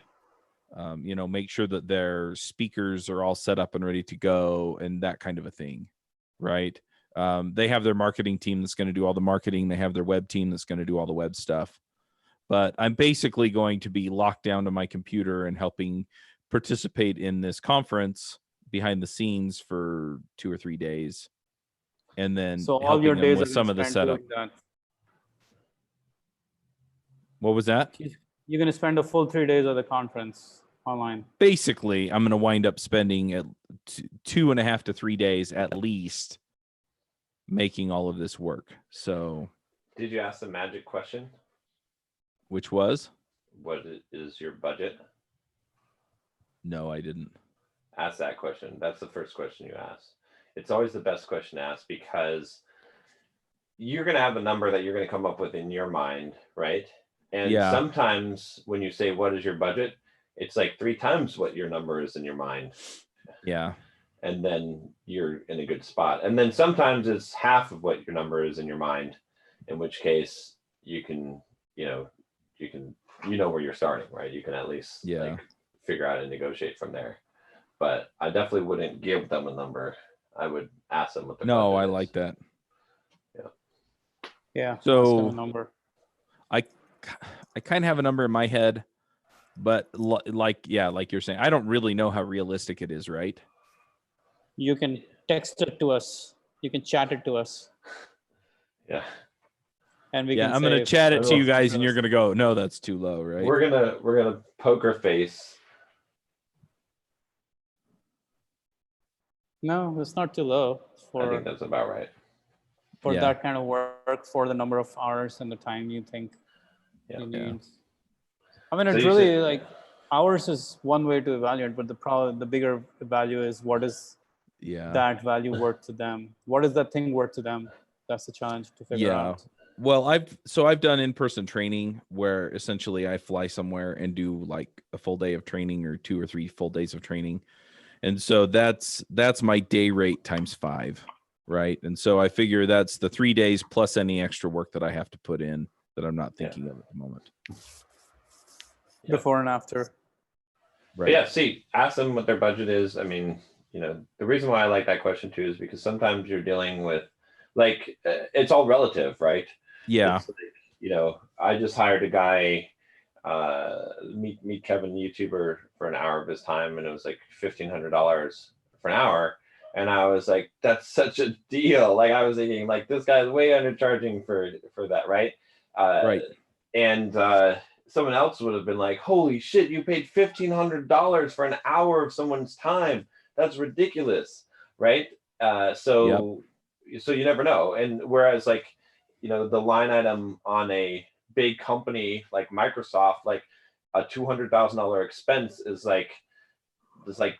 make sure that their speakers are all set up and ready to go and that kind of a thing, right? They have their marketing team that's going to do all the marketing. They have their web team that's going to do all the web stuff. But I'm basically going to be locked down to my computer and helping participate in this conference behind the scenes for 2 or 3 days. And then So all helping your them days with are some gonna of the spend setup. doing that. What was that? You're going to spend a full 3 days of the conference online. Basically, I'm going to wind up spending at 2.5 to 3 days at least making all of this work. So, Did you ask the magic question? which was? What is your budget? No, I didn't. Ask that question. That's the first question you ask. It's always the best question to ask because you're going to have a number that you're going to come up with in your mind, right? And Yeah. sometimes when you say, what is your budget? It's like 3 times what your number is in your mind. Yeah. And then you're in a good spot. And then sometimes it's half of what your number is in your mind, in which case you can, where you're starting, right? You can at least like figure out and negotiate from there. But I definitely wouldn't give them a number. I would ask them what the No, budget I is. like that. Yeah. So- ask them a number. I kind of have a number in my head, but like you're saying, I don't really know how realistic it is, right? You can text it to us. You can chat it to us, Yeah. and we Yeah, can. I'm going to say, chat it to you "Oh, guys and you're going to go, no, that's too low, right? We're gonna poker face. No, it's not too low I think for that's about right. Yeah. that kind of work, for the number of hours and the time you think Yeah. you Yeah. need. I mean, So it's you really said- like hours is one way to evaluate, but the bigger value is what is Yeah. that value worth to them? What is that thing worth to them? That's the challenge to figure out. Well, I've done in-person training where essentially I fly somewhere and do like a full day of training or 2 or 3 full days of training. And so that's my day rate times 5, right? And so I figure that's the 3 days plus any extra work that I have to put in that I'm not thinking of at the moment. Yeah. Before and after. But Right. yeah, see, ask them what their budget is. I mean, the reason why I like that question too is because sometimes you're dealing with like it's all relative, right? Yeah. It's like, I just hired a guy, meet Kevin, YouTuber, for an hour of his time, and it was like $1,500 for an hour. And I was like, that's such a deal. Like I was thinking, like this guy's way undercharging for that, right? Right. And someone else would have been like, holy shit, you paid $1,500 for an hour of someone's time. That's ridiculous, right? So you never know. And whereas like, the line item on a big company like Microsoft, like a $200,000 expense is like peanuts,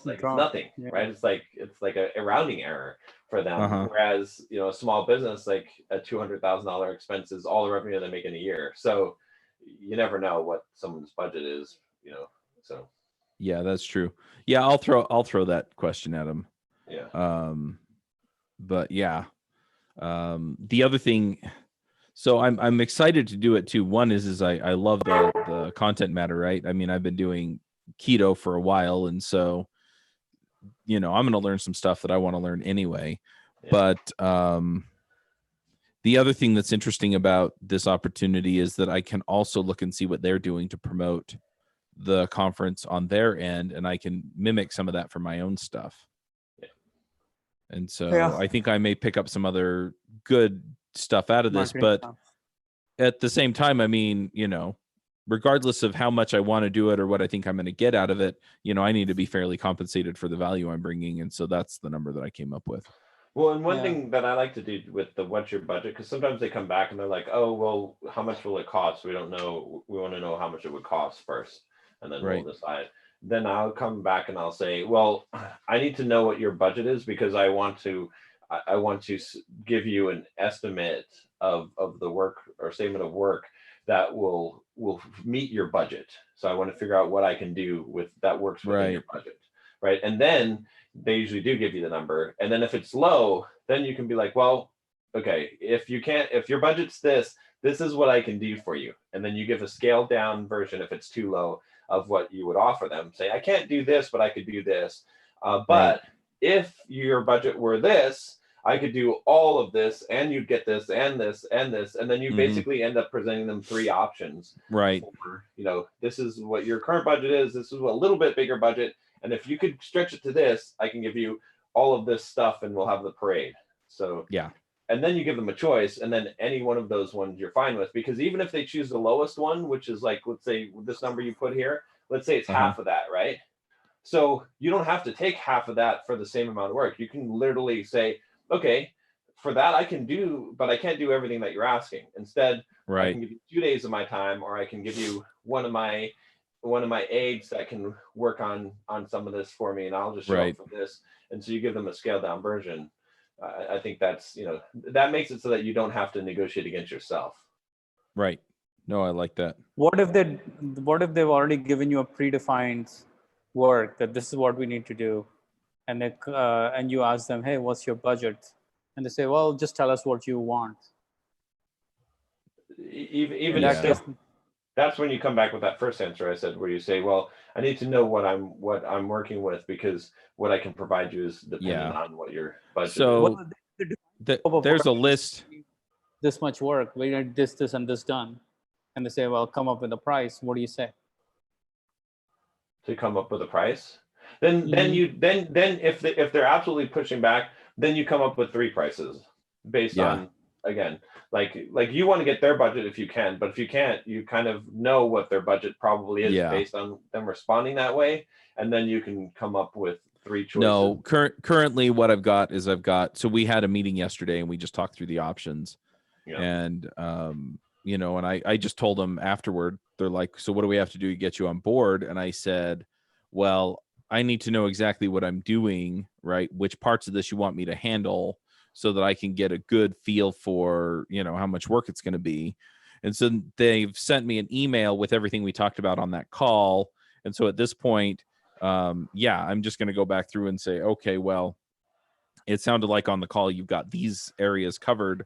like it's drop. nothing, Yeah. right? It's like a rounding error for them. Uh-huh. Whereas, you know, a small business, like a $200,000 expense is all the revenue they make in a year. So you never know what someone's budget is, you know. So Yeah, that's true. Yeah, I'll throw that question at him. yeah. But yeah, the other thing, so I'm excited to do it too. One is I love the content matter, right? I mean, I've been doing keto for a while, and so, you know, I'm going to learn some stuff that I want to learn anyway. Yeah. But the other thing that's interesting about this opportunity is that I can also look and see what they're doing to promote the conference on their end, and I can mimic some of that for my own stuff. Yeah. And so Yeah. I think I may pick up some other good stuff out of this, Marketing but stuff. at the same time, I mean, you know, regardless of how much I want to do it or what I think I'm going to get out of it, you know, I need to be fairly compensated for the value I'm bringing. And so that's the number that I came up with. Well, and one Yeah. thing that I like to do with the what's your budget, because sometimes they come back and they're like, oh, well, how much will it cost? We don't know. We want to know how much it would cost first, and then Right. we'll decide. Then I'll come back and I'll say, well, I need to know what your budget is, because I want to give you an estimate of the work or statement of work that will meet your budget. So I want to figure out what I can do with that works within your budget, right? And then they usually do give you the number. And then if it's low, then you can be like, well, okay, if your budget's this is what I can do for you. And then you give a scaled down version, if it's too low, of what you would offer them. Say, I can't do this, but I could do this. But if your budget were this, I could do all of this, and you'd get this and this and this. And then you basically end up presenting them three options. Right. For, you know, this is what your current budget is. This is what a little bit bigger budget. And if you could stretch it to this, I can give you all of this stuff and we'll have the parade. So yeah. And then you give them a choice, and then any one of those ones you're fine with, because even if they choose the lowest one, which is like, let's say this number you put here, let's say it's half of that, right? So you don't have to take half of that for the same amount of work. You can literally say, okay, for that I can do, but I can't do everything that you're asking. Instead, I can give you 2 days of my time, or I can give you one of my aides that can work on some of this for me, and I'll just show up for this. And so you give them a scaled down version. I think that's, you know, that makes it so that you don't have to negotiate against yourself. Right. No, I like that. What if they've already given you a predefined work that this is what we need to do, and and you ask them, hey, what's your budget? And they say, well, just tell us what you want. Even that's when you come back with that first answer I said, where you say, well, I need to know what I'm working with, because what I can provide you is dependent on what your budget so is. There's a list. This much work, we need this, and this done. And they say, well, come up with a price. What do you say? To come up with a price? Then if they're absolutely pushing back, then you come up with three prices based on, again, like you want to get their budget if you can, but if you can't, you kind of know what their budget probably is based on them responding that way, and then you can come up with three choices. No, currently what I've got, so we had a meeting yesterday and we just talked through the options. Yeah. And you know, and I just told them afterward, they're like, so what do we have to do to get you on board? And I said, well, I need to know exactly what I'm doing, right? Which parts of this you want me to handle, so that I can get a good feel for, you know, how much work it's going to be. And so they've sent me an email with everything we talked about on that call. And so at this point, I'm just going to go back through and say, okay, well, it sounded like on the call you've got these areas covered,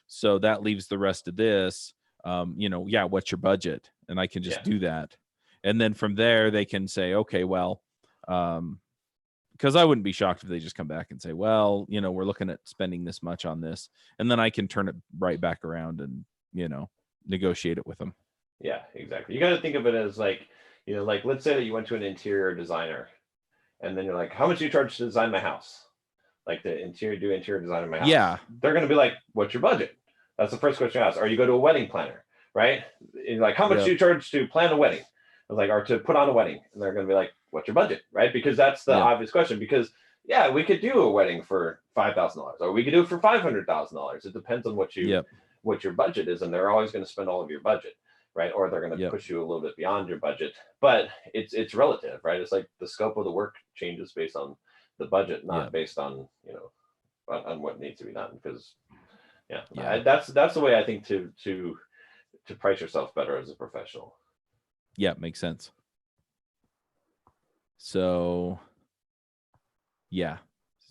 so that leaves the rest of this. You know, what's your budget? And I can just do that. And then from there, they can say, okay, well, because I wouldn't be shocked if they just come back and say, well, you know, we're looking at spending this much on this. And then I can turn it right back around and, you know, negotiate it with them. Yeah, exactly. You got to think of it as like, you know, like, let's say that you went to an interior designer, and then you're like, how much do you charge to design my house? Like do interior design in my house. Yeah. They're going to be like, what's your budget? That's the first question you ask. Or you go to a wedding planner, right? And you're like, how much do you charge to plan a wedding? I was like, or to put on a wedding. And they're going to be like, what's your budget? Right? Because that's the obvious question. Because we could do a wedding for $5,000, or we could do it for $500,000. It depends on what what your budget is, and they're always going to spend all of your budget, right? Or they're going to Yep. push you a little bit beyond your budget. But it's relative, right? It's like the scope of the work changes based on the budget, not Yep. based on, you know, on what needs to be done. Because Yeah. that's the way I think to price yourself better as a professional. Yeah, makes sense. So yeah.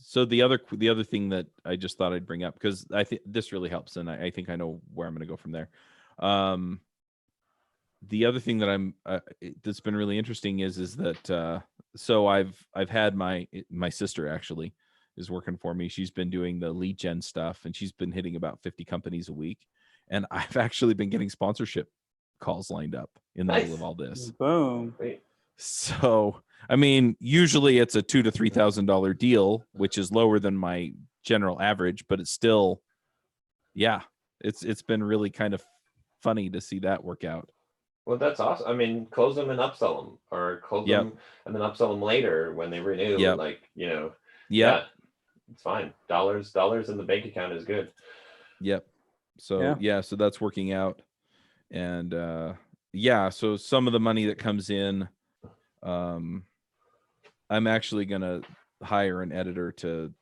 So the other thing that I just thought I'd bring up, because I think this really helps, and I think I know where I'm going to go from there. The other thing that that's been really interesting is that so I've had my sister actually is working for me. She's been doing the lead gen stuff, and she's been hitting about 50 companies a week, and I've actually been getting sponsorship calls lined up in the middle of all this. Boom. Great. So, I mean, usually it's a $2,000 to $3,000 deal, which is lower than my general average, but it's still, yeah, it's been really kind of funny to see that work out. Well, that's awesome. I mean, close them and upsell them, or close Yep. them and then upsell them later when they renew. Yep. Like, you know, Yeah. it's fine. Dollars in the bank account is good. Yep. So so that's working out. And so some of the money that comes in, I'm actually gonna hire an editor to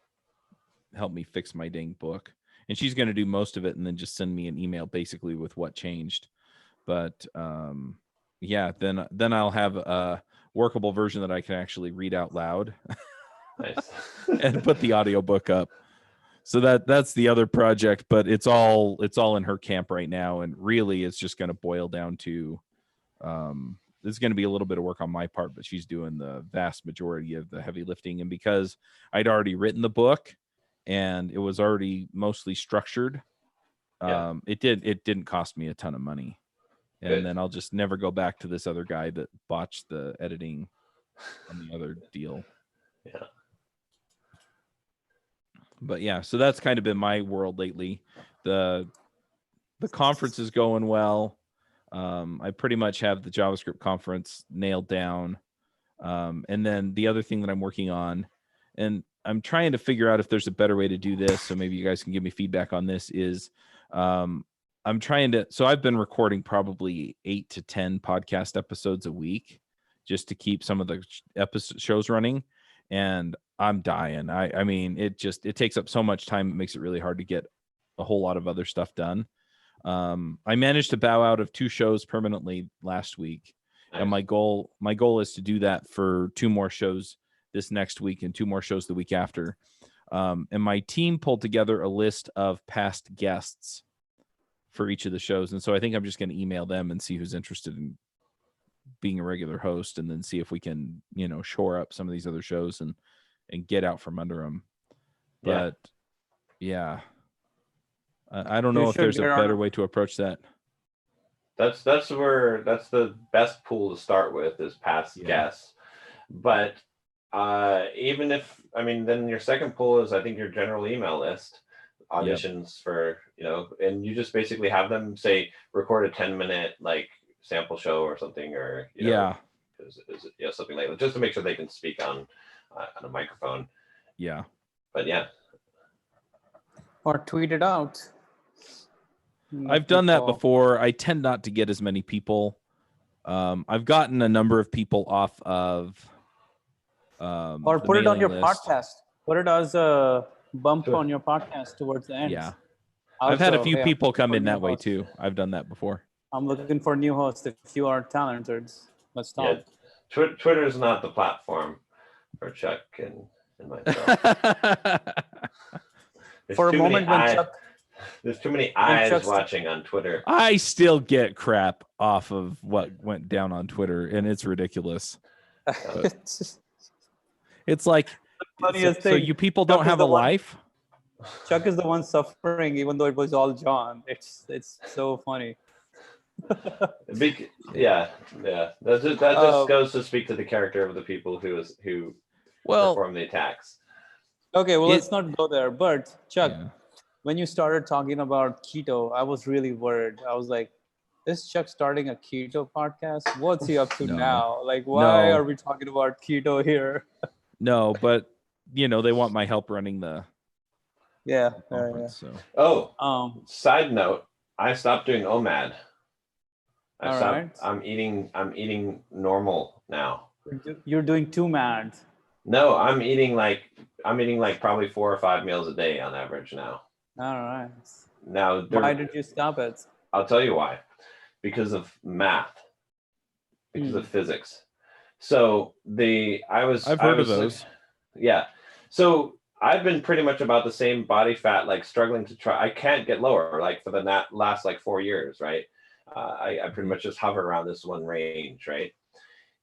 help me fix my dang book, and she's gonna do most of it and then just send me an email basically with what changed. But then I'll have a workable version that I can actually read out loud. Nice. And put the audiobook up. So that's the other project, but it's all in her camp right now, and really it's just going to boil down to there's going to be a little bit of work on my part, but she's doing the vast majority of the heavy lifting. And because I'd already written the book and it was already mostly structured, it didn't cost me a ton of money. And Good. then I'll just never go back to this other guy that botched the editing on the other deal. Yeah. But yeah, so that's kind of been my world lately. The conference is going well. I pretty much have the JavaScript conference nailed down. And then the other thing that I'm working on, and I'm trying to figure out if there's a better way to do this, so maybe you guys can give me feedback on this, is so I've been recording probably 8 to 10 podcast episodes a week just to keep some of the shows running. And I'm dying. I mean, it takes up so much time. It makes it really hard to get a whole lot of other stuff done. I managed to bow out of 2 shows permanently last week. Nice. And my goal is to do that for 2 more shows this next week and 2 more shows the week after. And my team pulled together a list of past guests for each of the shows. And so I think I'm just going to email them and see who's interested in being a regular host, and then see if we can, shore up some of these other shows and get out from under them. But I don't know if there's a better way to approach that. That's the best pool to start with, is past guests. But even if, then your second pool is, I think, your general email list, auditions for, and you just basically have them say, record a 10-minute like sample show or something, or something like that, just to make sure they can speak on a microphone. But or tweet it out. I've done that before. I tend not to get as many people. I've gotten a number of people off of or put it on your podcast. Put it as a bump on your podcast towards the end. I've had a few people come in that way too. I've done that before. I'm looking for new hosts. If you are talented, let's talk. Twitter is not the platform for Chuck and myself. For a moment when Chuck... There's too many eyes watching on Twitter. I still get crap off of what went down on Twitter, and it's ridiculous. It's like, so you people don't have a life? Chuck is the one suffering, even though it was all John. It's so funny. That just goes to speak to the character of the people who perform the attacks. Okay, well, let's not go there. But Chuck, when you started talking about keto, I was really worried. I was like, is Chuck starting a keto podcast? What's he up to now? Like, why are we talking about keto here? No, but they want my help running the conference. So. Side note, I stopped doing OMAD. All right. I'm eating normal now. You're doing 2 MAD. No, I'm eating like probably 4 or 5 meals a day on average now. All right. Now, Why did you stop it? I'll tell you why. Because of math. Because of physics. So I've heard of those. Yeah. So I've been pretty much about the same body fat, like struggling to try. I can't get lower, like for the last like 4 years, right? I pretty much just hover around this one range, right?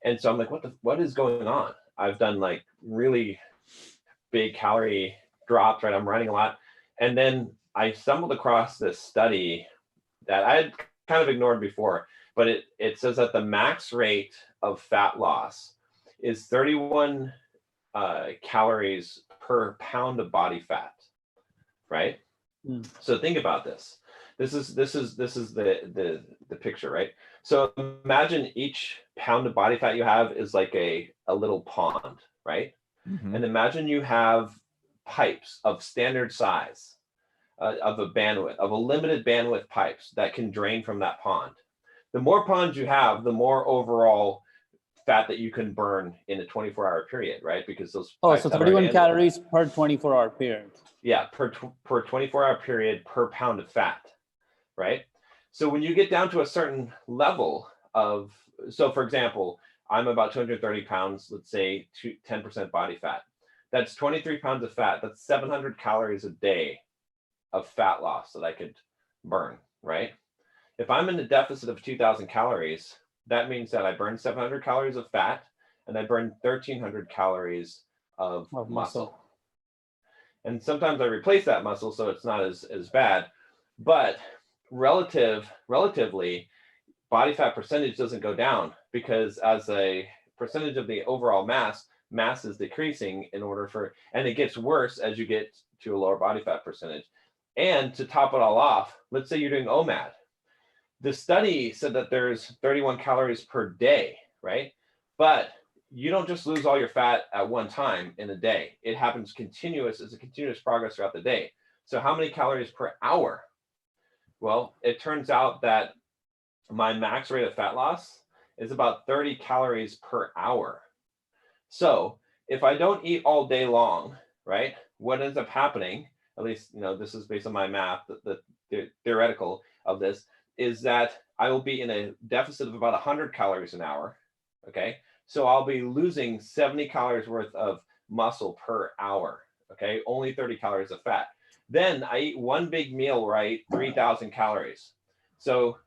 And so I'm like, what is going on? I've done like really big calorie drops, right? I'm running a lot. And then I stumbled across this study that I had kind of ignored before, but it says that the max rate of fat loss is 31 calories per pound of body fat, right? So think about this. This is the picture, right? So imagine each pound of body fat you have is like a little pond, right? And imagine you have pipes of standard size, of a limited bandwidth pipes that can drain from that pond. The more ponds you have, the more overall fat that you can burn in a 24-hour period, right? Because those so 31 calories per 24-hour period. Yeah, per 24-hour period per pound of fat, right? So when you get down to a certain level of, so for example, I'm about 230 pounds, let's say 10% body fat. That's 23 pounds of fat. That's 700 calories a day of fat loss that I could burn, right? If I'm in a deficit of 2,000 calories, that means that I burn 700 calories of fat and I burn 1,300 calories of muscle. And sometimes I replace that muscle so it's not as bad, but relatively, body fat percentage doesn't go down because as a percentage of the overall mass is decreasing and it gets worse as you get to a lower body fat percentage. And to top it all off, let's say you're doing OMAD. The study said that there's 31 calories per day, right? But you don't just lose all your fat at one time in a day. It happens it's a continuous progress throughout the day. So how many calories per hour? Well, it turns out that my max rate of fat loss is about 30 calories per hour. So if I don't eat all day long, right, what ends up happening, at least, this is based on my math, the theoretical of this, is that I will be in a deficit of about 100 calories an hour, okay? So I'll be losing 70 calories worth of muscle per hour, okay? Only 30 calories of fat. Then I eat one big meal where I eat 3,000 calories. So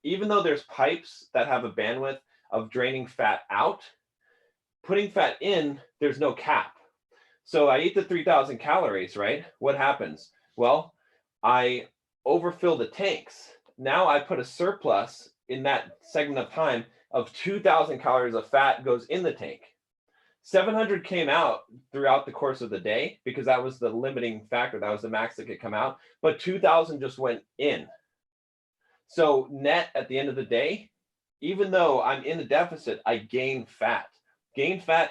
even though there's pipes that have a bandwidth of draining fat out, putting fat in, there's no cap. So I eat the 3,000 calories, right? What happens? Well, I overfill the tanks. Now I put a surplus in that segment of time of 2,000 calories of fat goes in the tank. 700 came out throughout the course of the day because that was the limiting factor. That was the max that could come out. But 2,000 just went in. So net at the end of the day, even though I'm in a deficit, I gain fat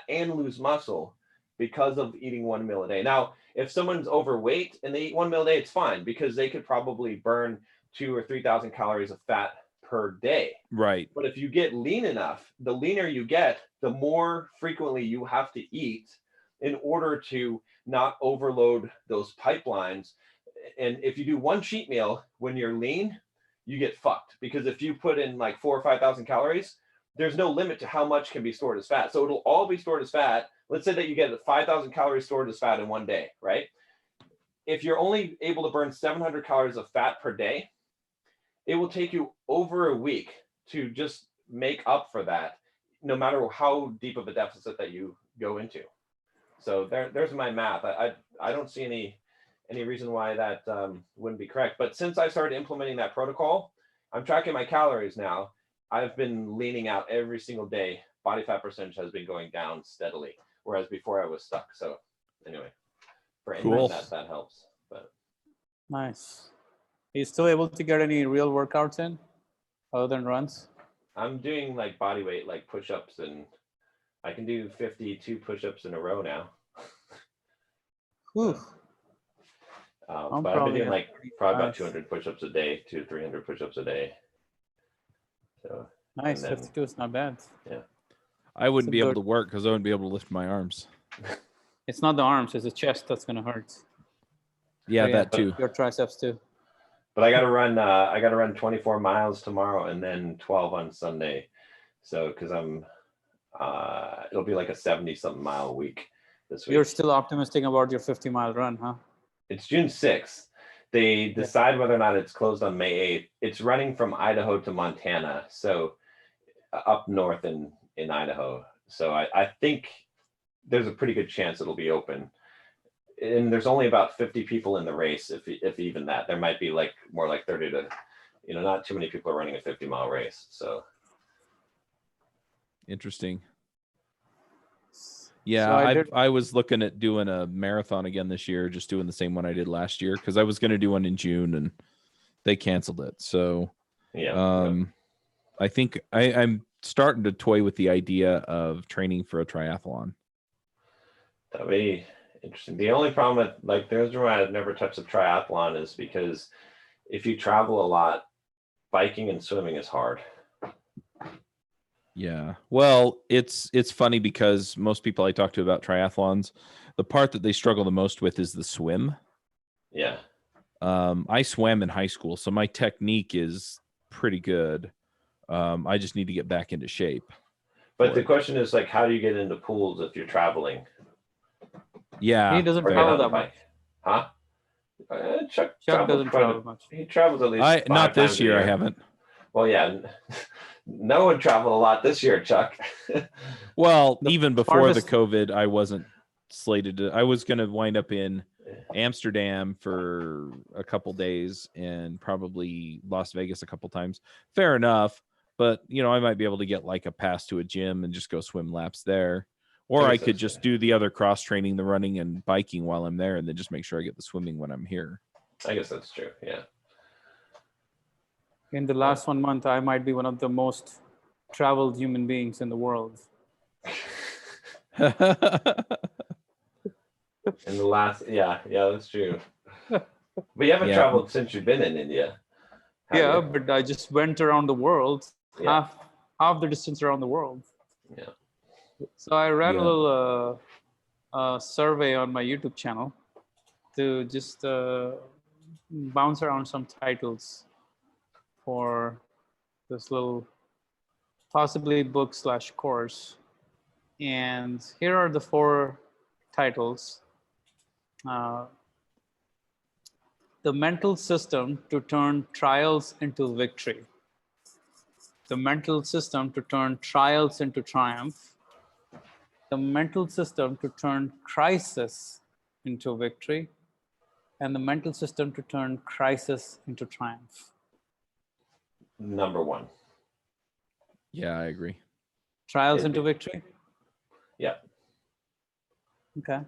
and lose muscle because of eating one meal a day. Now, if someone's overweight and they eat one meal a day, it's fine because they could probably burn 2,000 or 3,000 calories of fat per day. Right. But if you get lean enough, the leaner you get, the more frequently you have to eat in order to not overload those pipelines. And if you do one cheat meal when you're lean, you get fucked because if you put in like 4,000 or 5,000 calories, there's no limit to how much can be stored as fat. So it'll all be stored as fat. Let's say that you get 5,000 calories stored as fat in one day, right? If you're only able to burn 700 calories of fat per day, it will take you over a week to just make up for that, no matter how deep of a deficit that you go into. So there's my math. I don't see any reason why that wouldn't be correct. But since I started implementing that protocol, I'm tracking my calories now. I've been leaning out every single day. Body fat percentage has been going down steadily, whereas before I was stuck. So anyway, for anyone that helps. But nice. Are you still able to get any real workouts in other than runs? I'm doing like body weight, like push-ups, and I can do 52 push-ups in a row now. I'm but I've been doing at like probably about 35. 200 push-ups a day, 200 to 300 push-ups a day. So Nice. and then- 52 is not bad. I wouldn't a be able good- to work because I wouldn't be able to lift my arms. It's not the arms, it's the chest that's going to hurt. Yeah, Oh, that too. Your triceps too. But I got to run. I got to run 24 miles tomorrow, and then 12 on Sunday. So because I'm, it'll be like a 70-something mile week this week. You're still optimistic about your 50-mile run, huh? It's June 6th. They decide whether or not it's closed on May 8th. It's running from Idaho to Montana, so up north in Idaho. So I think there's a pretty good chance it'll be open. And there's only about 50 people in the race, if even that. There might be like more like 30 to, not too many people are running a 50-mile race. So Interesting. So Yeah, I did- I was looking at doing a marathon again this year, just doing the same one I did last year because I was going to do one in June and they canceled it. So yeah. I think I'm starting to toy with the idea of training for a triathlon. That'd be interesting. The only problem with like the reason why I've never touched a triathlon is because if you travel a lot, biking and swimming is hard. Yeah. Well, it's funny because most people I talk to about triathlons, the part that they struggle the most with is the swim. Yeah. I swam in high school, so my technique is pretty good. I just need to get back into shape. But the question is like, how do you get into pools if you're traveling? Yeah. He doesn't Or get travel on the that much. bike? Huh? Chuck Chuck travels doesn't quite a- travel much. He travels at least I 5 not this times a year I haven't. Well, yeah. No one traveled a lot this year, Chuck. Well, The even before farthest- the COVID, I wasn't slated to. I was going to wind up in Amsterdam for a couple days and probably Las Vegas a couple times. Fair enough, but I might be able to get like a pass to a gym and just go swim laps there. Or I guess could that's just fair. do the other cross training, the running and biking while I'm there, and then just make sure I get the swimming when I'm here. I guess that's true. Yeah. In the last 1 month, I might be one of the most traveled human beings in the world. In the last, yeah, that's true. But you haven't Yeah. traveled since you've been in India. have Yeah, you? but I just went around the world, Yeah. half the distance around the world. Yeah. So I ran Yeah. a little survey on my YouTube channel to just bounce around some titles for this little possibly book / course. And here are the 4 titles. The mental system to turn trials into victory. The mental system to turn trials into triumph. The mental system to turn crisis into victory. And the mental system to turn crisis into triumph. Number 1. Yeah, I agree. Trials Maybe. into victory? Yeah. Okay.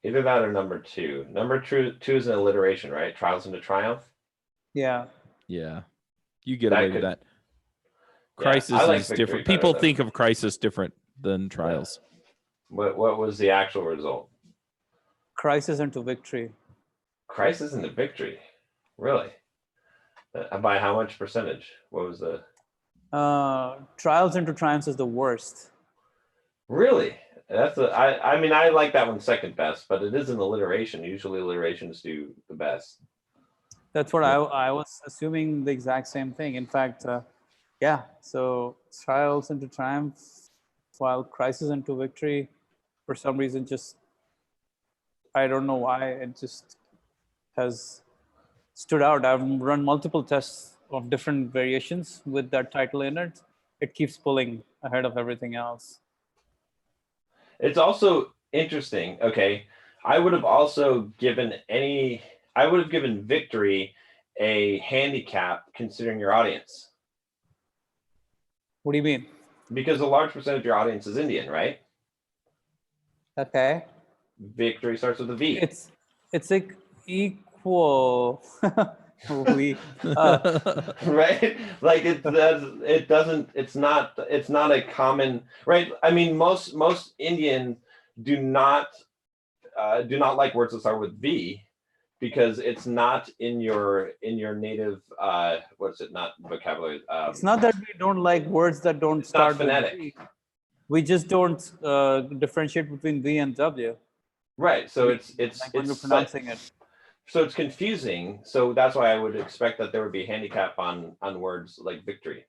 Either that or number 2. Number 2 is an alliteration, right? Trials into triumph. Yeah. Yeah. You get That away with could- that. Yeah, Crisis I like is victory different. better People than- think of crisis different than trials. What was the actual result? Crisis into victory. Crisis into victory. Really? By how much percentage? What was the? Trials into triumphs is the worst. Really? I mean, I like that one second best, but it is an alliteration. Usually alliterations do the best. That's what I was assuming, the exact same thing. In fact, yeah. So trials into triumph, while crisis into victory, for some reason, just I don't know why it just has stood out. I've run multiple tests of different variations with that title in it. It keeps pulling ahead of everything else. It's also interesting. Okay, I would have also given victory a handicap considering your audience, What do you mean? because a large percentage of your audience is Indian, right? Okay. Victory starts with a V. It's like equal. we Right, like it's not a common, right? I mean, most Indians do not like words that start with V, because it's not in your native what's it, not vocabulary, It's not that we don't like words that don't it's not start with phonetic. V. We just don't differentiate between V and W. Right, so it's Like when we're it's pronouncing it. so it's confusing. So that's why I would expect that there would be a handicap on words like victory.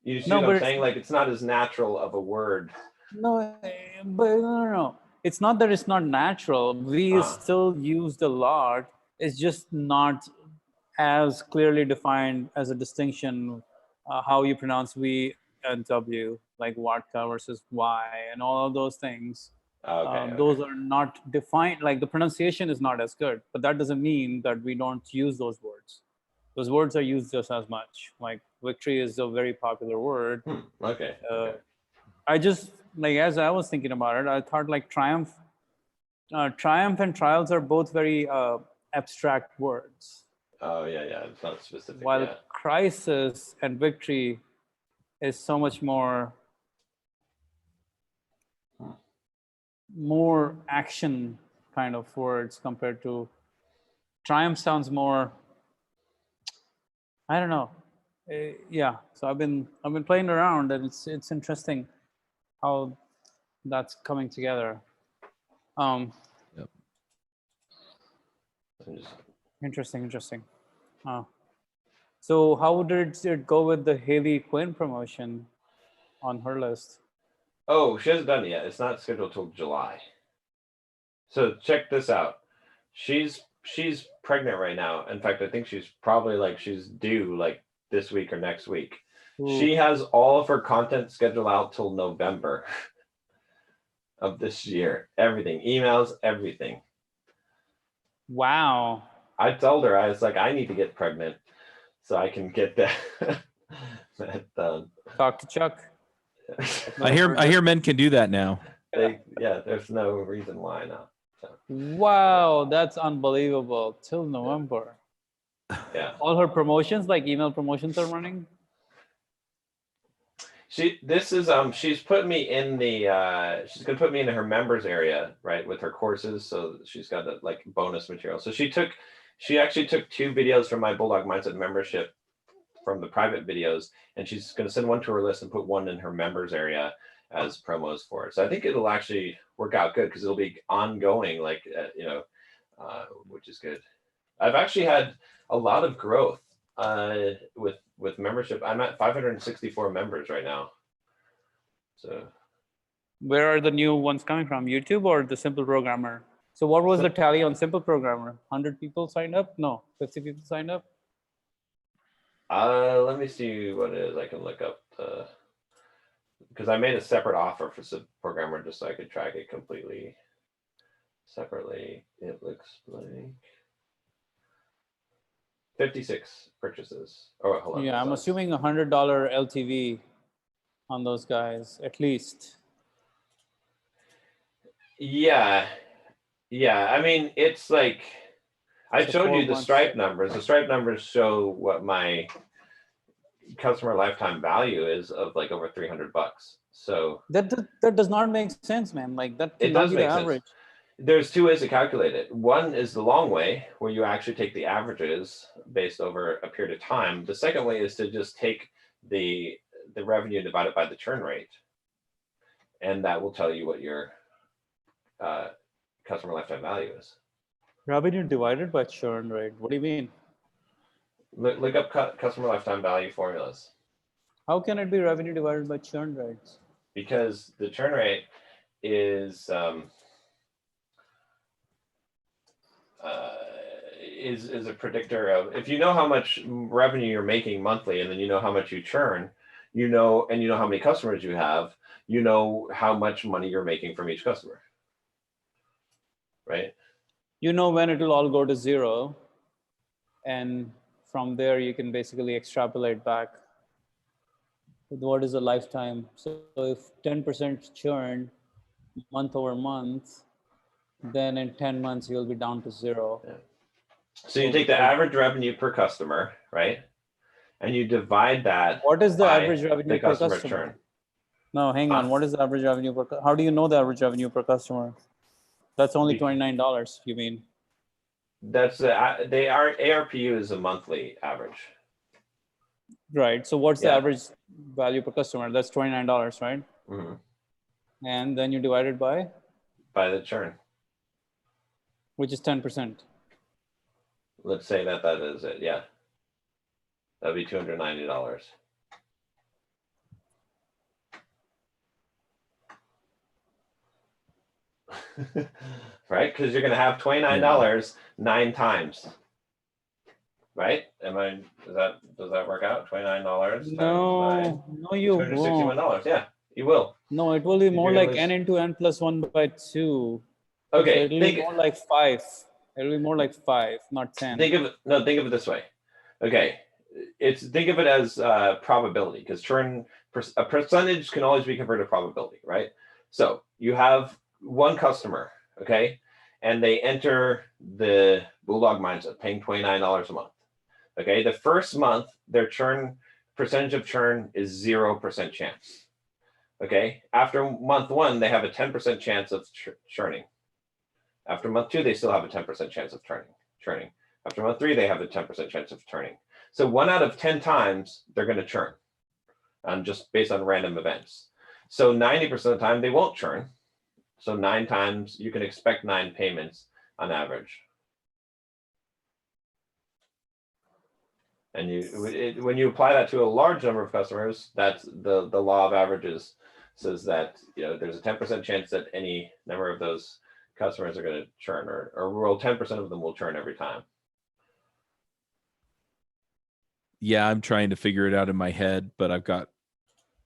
You see No, what but I'm it's saying? Like it's not as natural of a word. no, but no. It's not that it's not natural. V is still used a lot. It's just not as clearly defined as a distinction how you pronounce V and W, like vodka versus Y, and all of those things. Okay, Those are not defined. Like the pronunciation is not as good, but that doesn't mean that we don't use those words. Those words are used just as much. Like victory is a very popular word. Okay. I just like, as I was thinking about it, I thought like triumph and trials are both very abstract words, Oh yeah, it's not specific. while Yeah. crisis and victory is so much more action kind of words compared to triumph. Sounds more, I don't know. Yeah, so I've been playing around, and it's interesting how that's coming together. I'm just- Interesting. So how did it go with the Haley Quinn promotion on her list? Oh, she hasn't done it yet. It's not scheduled till July. So check this out. She's pregnant right now. In fact, I think she's probably like she's due like this week or next week. Ooh. She has all of her content scheduled out till November of this year. Everything, emails, everything. Wow. I told her, I was like, I need to get pregnant so I can get that, that done. Talk to Chuck. I hear men can do that now. There's no reason why not. So, Wow, that's unbelievable. Till November. yeah. All her promotions, like email promotions, are running. She's put me in the she's gonna put me into her members area, right, with her courses. So she's got the like bonus material. So she actually took 2 videos from my Bulldog Mindset membership from the private videos, and she's gonna send one to her list and put one in her members area as promos for it. So I think it'll actually work out good because it'll be ongoing, like which is good. I've actually had a lot of growth with membership. I'm at 564 members right now. So Where are the new ones coming from? YouTube or the Simple Programmer? So what was the tally on Simple Programmer? 100 people signed up? No, 50 people signed up? let me see what it is. I can look up because I made a separate offer for Simple Programmer just so I could track it completely separately. It looks like 56 purchases. Oh, hold on. Yeah, I'm assuming $100 LTV on those guys, at least. Yeah. I mean, it's like I So showed 4 you the months. Stripe numbers. The Stripe numbers show what my customer lifetime value is of like over $300. So That does not make sense, man. Like that it cannot does be the make sense. average. There's 2 ways to calculate it. One is the long way, where you actually take the averages based over a period of time. The second way is to just take the revenue divided by the churn rate, and that will tell you what your customer lifetime value is. Revenue divided by churn rate. What do you mean? Look up customer lifetime value formulas, How can it be revenue divided by churn rates? because the churn rate is a predictor of, if you know how much revenue you're making monthly, and then you know how much you churn, and you know how many customers you have, you know how much money you're making from each customer, right? You know when it will all go to 0, and from there you can basically extrapolate back with what is the lifetime. So if 10% churn month over month, then in 10 months you'll be down to 0. Yeah. So you take the average revenue per customer, right? And you divide that. What is the by average revenue the per customer customer? churn. No, hang on. What is the average revenue per? How do you know the average revenue per customer? That's only $29. You mean? That's they are ARPU is a monthly average. Right. So what's the Yeah. average value per customer? That's $29, right? Mhm. And then you divide it by, By the churn. which is 10%. Let's say that is it. Yeah. That'd be $290. Right? Because you're going to have $29 9 times. Right? Does that work out? $29 times 9? No, you won't. $261. Yeah, you will. No, it will be more You're like gonna n into n plus 1 by 2. So Okay. it'll be more like 5. It'll be more like 5, not 10. Think of it this way. Okay. Think of it as probability, because a percentage can always be converted to probability, right? So you have one customer, okay, and they enter the Bulldog mindset, paying $29 a month. Okay, the first month their percentage of churn is 0% chance. Okay, after month 1 they have a 10% chance of churning. After month 2 they still have a 10% chance of churning. After month 3 they have a 10% chance of churning. So 1 out of 10 times they're going to churn, just based on random events. So 90% of the time they won't churn. So 9 times you can expect 9 payments on average. And when you apply that to a large number of customers, that's the law of averages says that there's a 10% chance that any number of those customers are going to churn, or 10% of them will churn every time. Yeah, I'm trying to figure it out in my head, but I've got,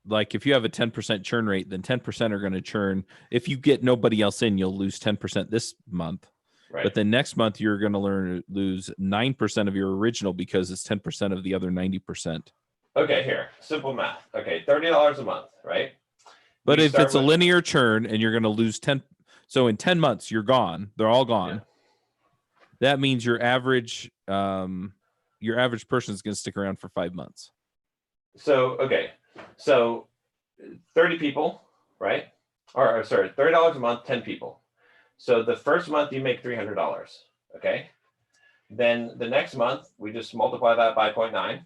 like, if you have a 10% churn rate, then 10% are going to churn. If you get nobody else in, you'll lose 10% this month. Right. But then next month, you're going to lose 9% of your original because it's 10% of the other 90%. Okay, here, simple math. Okay, $30 a month, right? But if it's a linear churn and you're going to lose 10, so in 10 months, you're gone. They're all gone. Yeah. That means your average person is going to stick around for 5 months. So 30 people, right? Or sorry, $30 a month, 10 people. So the first month you make $300, okay? Then the next month we just multiply that by 0.9.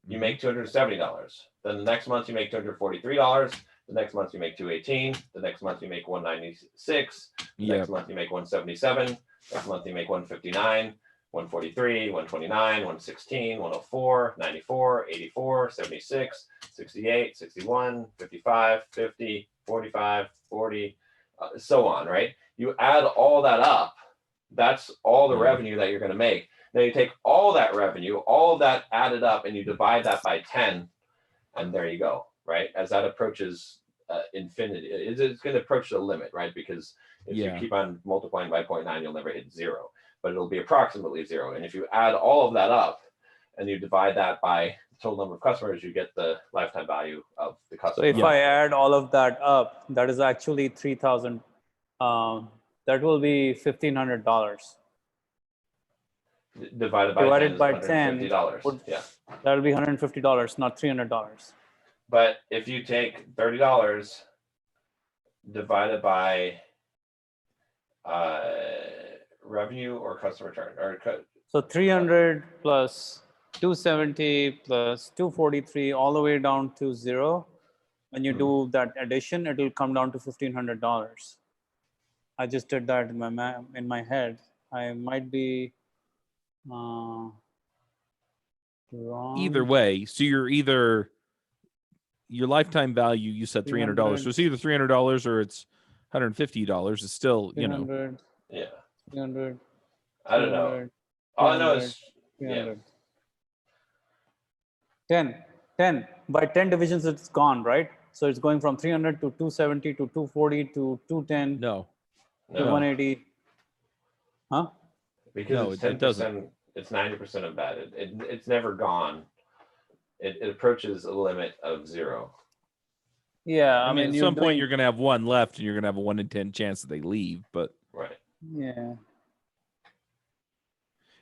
You make $270. Then the next month you make $243. The next month you make $218. The next month you make $196. The next month you make $177. Next month you make $159. 143, 129, 116, 104, 94, 84, 76, 68, 61, 55, 50, 45, 40, so on, right? You add all that up, that's all the revenue that you're going to make. Now you take all that revenue, all of that added up, and you divide that by 10, and there you go, right? As that approaches infinity, it's going to approach the limit, right? Because if you keep on multiplying by 0.9, you'll never hit 0. But it'll be approximately 0. And if you add all of that up and you divide that by the total number of customers, you get the lifetime value of the customer. So if I add all of that up, that is actually 3,000. That will be $1,500. Divided by 10 is $150. Yeah. That'll be $150, not $300. But if you take $30 divided by revenue or customer churn, so 300 plus 270 plus 243 all the way down to 0. When you do that addition, it will come down to $1,500. I just did that in my head. I might be wrong. Either way, so your lifetime value, you said $300. So it's either $300 or it's $150. It's still, Yeah. 300. I don't know. All I know is 10. By 10 divisions, it's gone, right? So it's going from 300 to 270 to 240 to 210. No. To 180. Huh? Because it's 10%. It's 90% of that. It's never gone. It approaches a limit of 0. Yeah, I mean, at some point you're going to have one left, and you're going to have a 1 in 10 chance that they leave. But right. Yeah.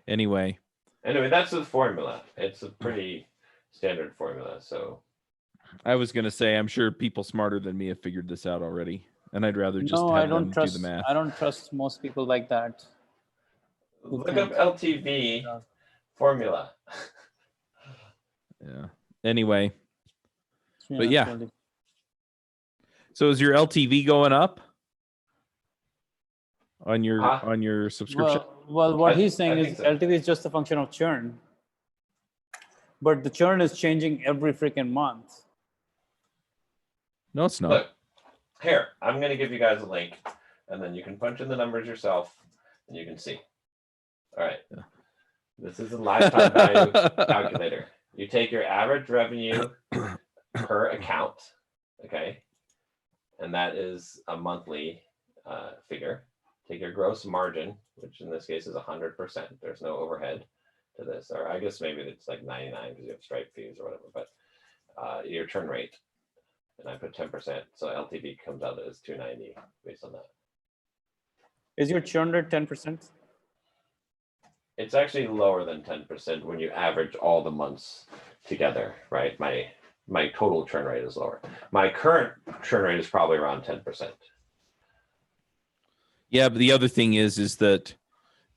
Anyway, that's the formula. It's a pretty standard formula. So I was going to say, I'm sure people smarter than me have figured this out already, and I'd rather just do the math. I don't trust most people like that. Look up LTV formula. Yeah. Anyway, but yeah. So is your LTV going up on your subscription? Well, what he's saying I is think so. LTV is just a function of churn, but the churn is changing every freaking month. No, it's not. Look, here, I'm going to give you guys a link, and then you can punch in the numbers yourself, and you can see. All right. Yeah. This is a lifetime value calculator. You take your average revenue per account, okay? And that is a monthly figure. Take your gross margin, which in this case is 100%. There's no overhead to this. Or I guess maybe it's like 99 because you have Stripe fees or whatever. But your churn rate, and I put 10%. So LTV comes out as 290 based on that. Is your churn rate 10%? It's actually lower than 10% when you average all the months together, right? My total churn rate is lower. My current churn rate is probably around 10%. Yeah, but the other thing is that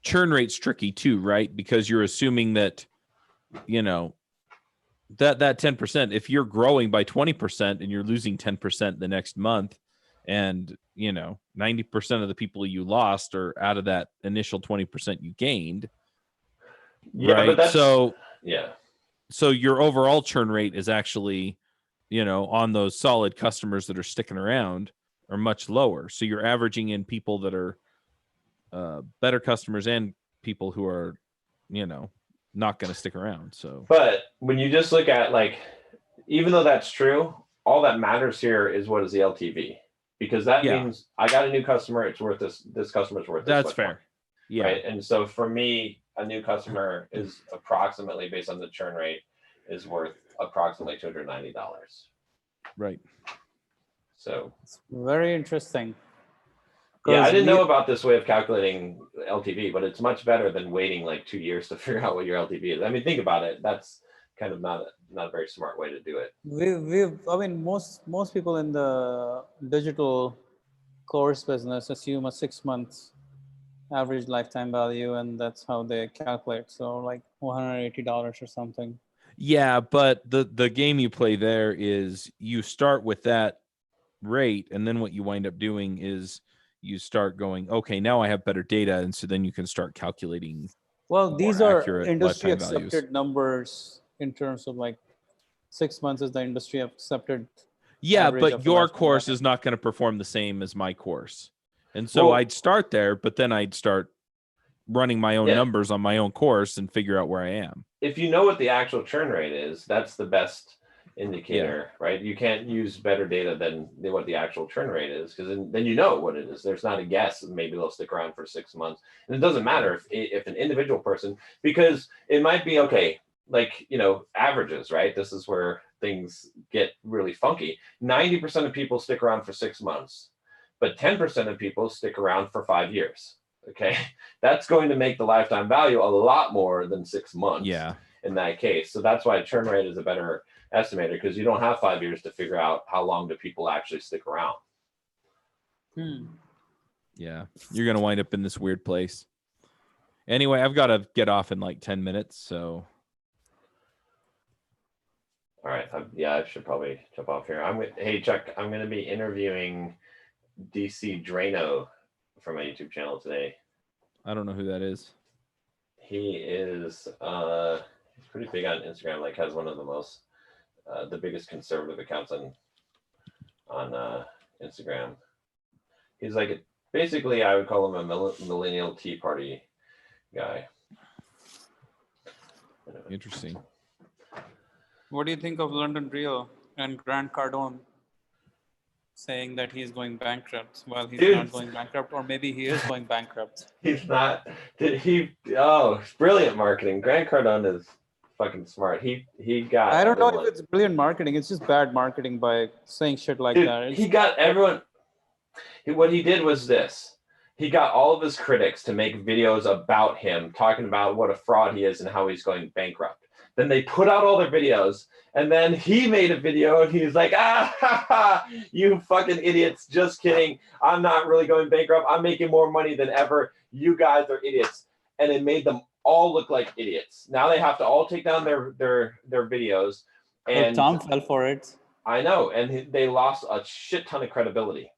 churn rate's tricky too, right? Because you're assuming that, you know, that 10%, if you're growing by 20% and you're losing 10% the next month, and you know, 90% of the people you lost are out of that initial 20% you gained. Yeah, right. but that's, so yeah. So your overall churn rate is actually, you know, on those solid customers that are sticking around are much lower. So you're averaging in people that are better customers and people who are, you know, not going to stick around. So, but when you just look at, like, even though that's true, all that matters here is what is the LTV, because that means I got a new customer. It's worth this customer's worth this. That's fair. More, yeah. Right. And so for me, a new customer is approximately, based on the churn rate, is worth approximately $290. Right. So it's very interesting. Yeah, I didn't know about this way of calculating LTV, but it's much better than waiting like 2 years to figure out what your LTV is. I mean, think about it. That's kind of not a very smart way to do it. I mean, most people in the digital course business assume a 6 months average lifetime value, and that's how they calculate. So like $180 or something. Yeah, but the game you play there is you start with that rate, and then what you wind up doing is you start going, okay, now I have better data, and so then you can start calculating. Well, these are industry accepted values. Numbers in terms of like 6 months is the industry accepted. Yeah, but your course is not going to perform the same as my course. And so I'd start there, but then I'd start running my own numbers on my own course and figure out where I am. If you know what the actual churn rate is, that's the best indicator, right? You can't use better data than what the actual churn rate is, because then you know what it is. There's not a guess. Maybe they'll stick around for 6 months. And it doesn't matter if an individual person, because it might be, okay, like, you know, averages, right? This is where things get really funky. 90% of people stick around for 6 months, but 10% of people stick around for 5 years. Okay, that's going to make the lifetime value a lot more than 6 months. Yeah. In that case, so that's why churn rate is a better estimator, because you don't have 5 years to figure out how long do people actually stick around. Yeah, you're gonna wind up in this weird place. Anyway, I've got to get off in like 10 minutes, so. All right, I should probably jump off here. Hey Chuck, I'm going to be interviewing DC Drano for my YouTube channel today. I don't know who that is. He is he's pretty big on Instagram, like has one of the most the biggest conservative accounts on Instagram. He's like basically, I would call him a millennial Tea Party guy. Interesting. What do you think of London Rio and Grant Cardone saying that he's going bankrupt? Well, he's not going bankrupt, or maybe he is going bankrupt. He's not. Brilliant marketing. Grant Cardone is fucking smart. He got. I don't know if it's brilliant marketing. It's just bad marketing by saying shit like that. He got everyone. What he did was this. He got all of his critics to make videos about him, talking about what a fraud he is and how he's going bankrupt. Then they put out all their videos, and then he made a video, and he's like, you fucking idiots, just kidding. I'm not really going bankrupt. I'm making more money than ever. You guys are idiots. and it made them all look like idiots. Now they have to all take down their videos. Well, And Tom fell for it. I know, and they lost a shit ton of credibility.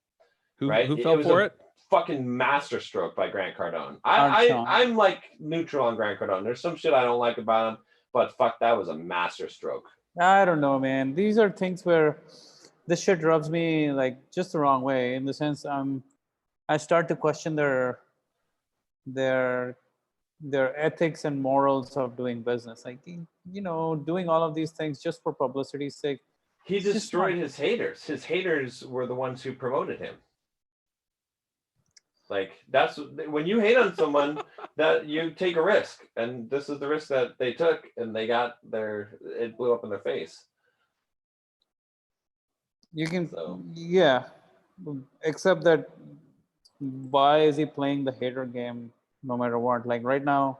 Who right? fell was for a it? Fucking masterstroke by Grant Cardone. Sean. I'm like neutral on Grant Cardone. There's some shit I don't like about him, but fuck, that was a masterstroke. I don't know, man. These are things where this shit rubs me like just the wrong way, in the sense I start to question their ethics and morals of doing business. Like, you know, doing all of these things just for publicity's sake. He It's just destroyed not- his haters. His haters were the ones who promoted him. Like, that's when you hate on someone, that you take a risk, and this is the risk that they took, and they got it blew up in their face. You can, So. yeah, except that why is he playing the hater game no matter what? Like right now,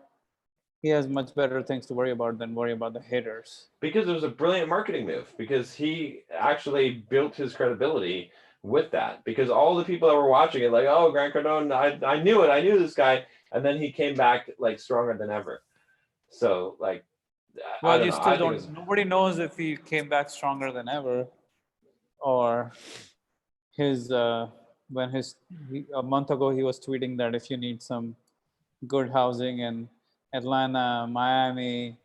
he has much better things to worry about than worry about the haters. Because it was a brilliant marketing move, because he actually built his credibility with that, because all the people that were watching it, like, oh, Grant Cardone, I knew it, I knew this guy, and then he came back like stronger than ever. So like, well, you still don't. Nobody knows if he came back stronger than ever, or his a month ago he was tweeting that if you need some good housing in Atlanta, Miami,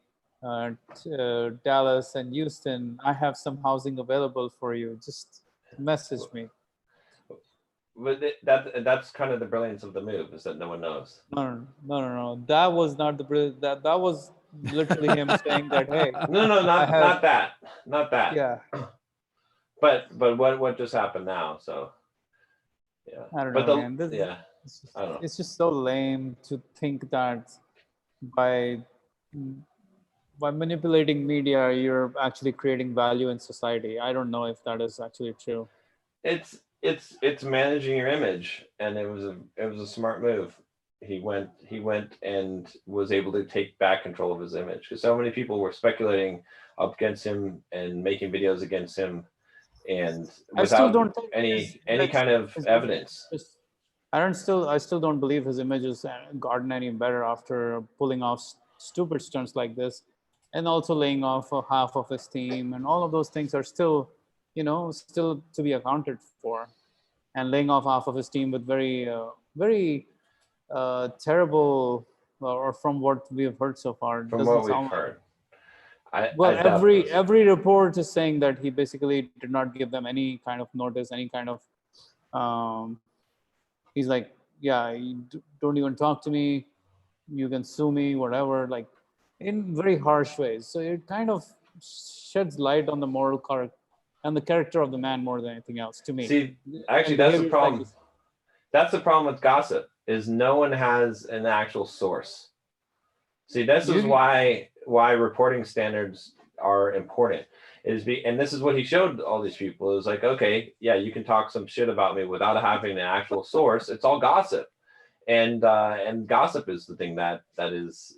Dallas, and Houston, I have some housing available for you. Just message me. But that's kind of the brilliance of the move, is that no one knows. No. That was not the that was literally him saying that, hey. No, not that. Yeah. But what just happened now? So yeah. I don't but know, man. Yeah. I don't know. It's just so lame to think that by manipulating media, you're actually creating value in society. I don't know if that is actually true. It's managing your image, and it was a smart move. He went and was able to take back control of his image, because so many people were speculating up against him and making videos against him, and without any kind of evidence. I still don't believe his image has gotten any better after pulling off stupid stunts like this, and also laying off half of his team, and all of those things are still, still to be accounted for, and laying off half of his team with very terrible, or from what we have heard so far. From what we've heard. Every report is saying that he basically did not give them any kind of notice, any kind of. He's like, yeah, you don't even talk to me. You can sue me, whatever, like in very harsh ways. So it kind of sheds light on the moral and the character of the man more than anything else, to me. See, actually, that's the problem. That's the problem with gossip, is no one has an actual source. See, this is why reporting standards are important. And this is what he showed all these people. It was like, okay, yeah, you can talk some shit about me without having an actual source. It's all gossip, and gossip is the thing that is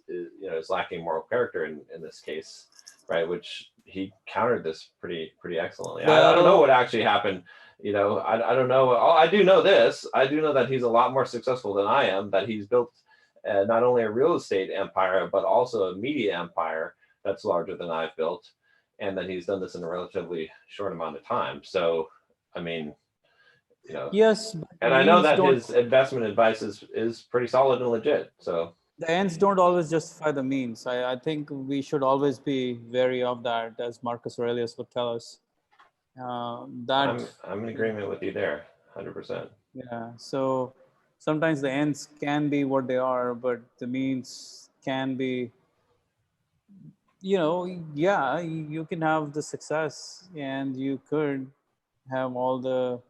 lacking moral character in this case, right? Which he countered this pretty excellently. Well, I don't know what actually happened. I don't know. I do know this. I do know that he's a lot more successful than I am. That he's built not only a real estate empire, but also a media empire that's larger than I've built. And that he's done this in a relatively short amount of time. So, I mean, yes. And I know that his investment advice is pretty solid and legit. So the ends don't always justify the means. I think we should always be wary of that, as Marcus Aurelius would tell us. I'm in agreement with you there, 100%. Yeah. So sometimes the ends can be what they are, but the means can be. Yeah, you can have the success, and you could have all the,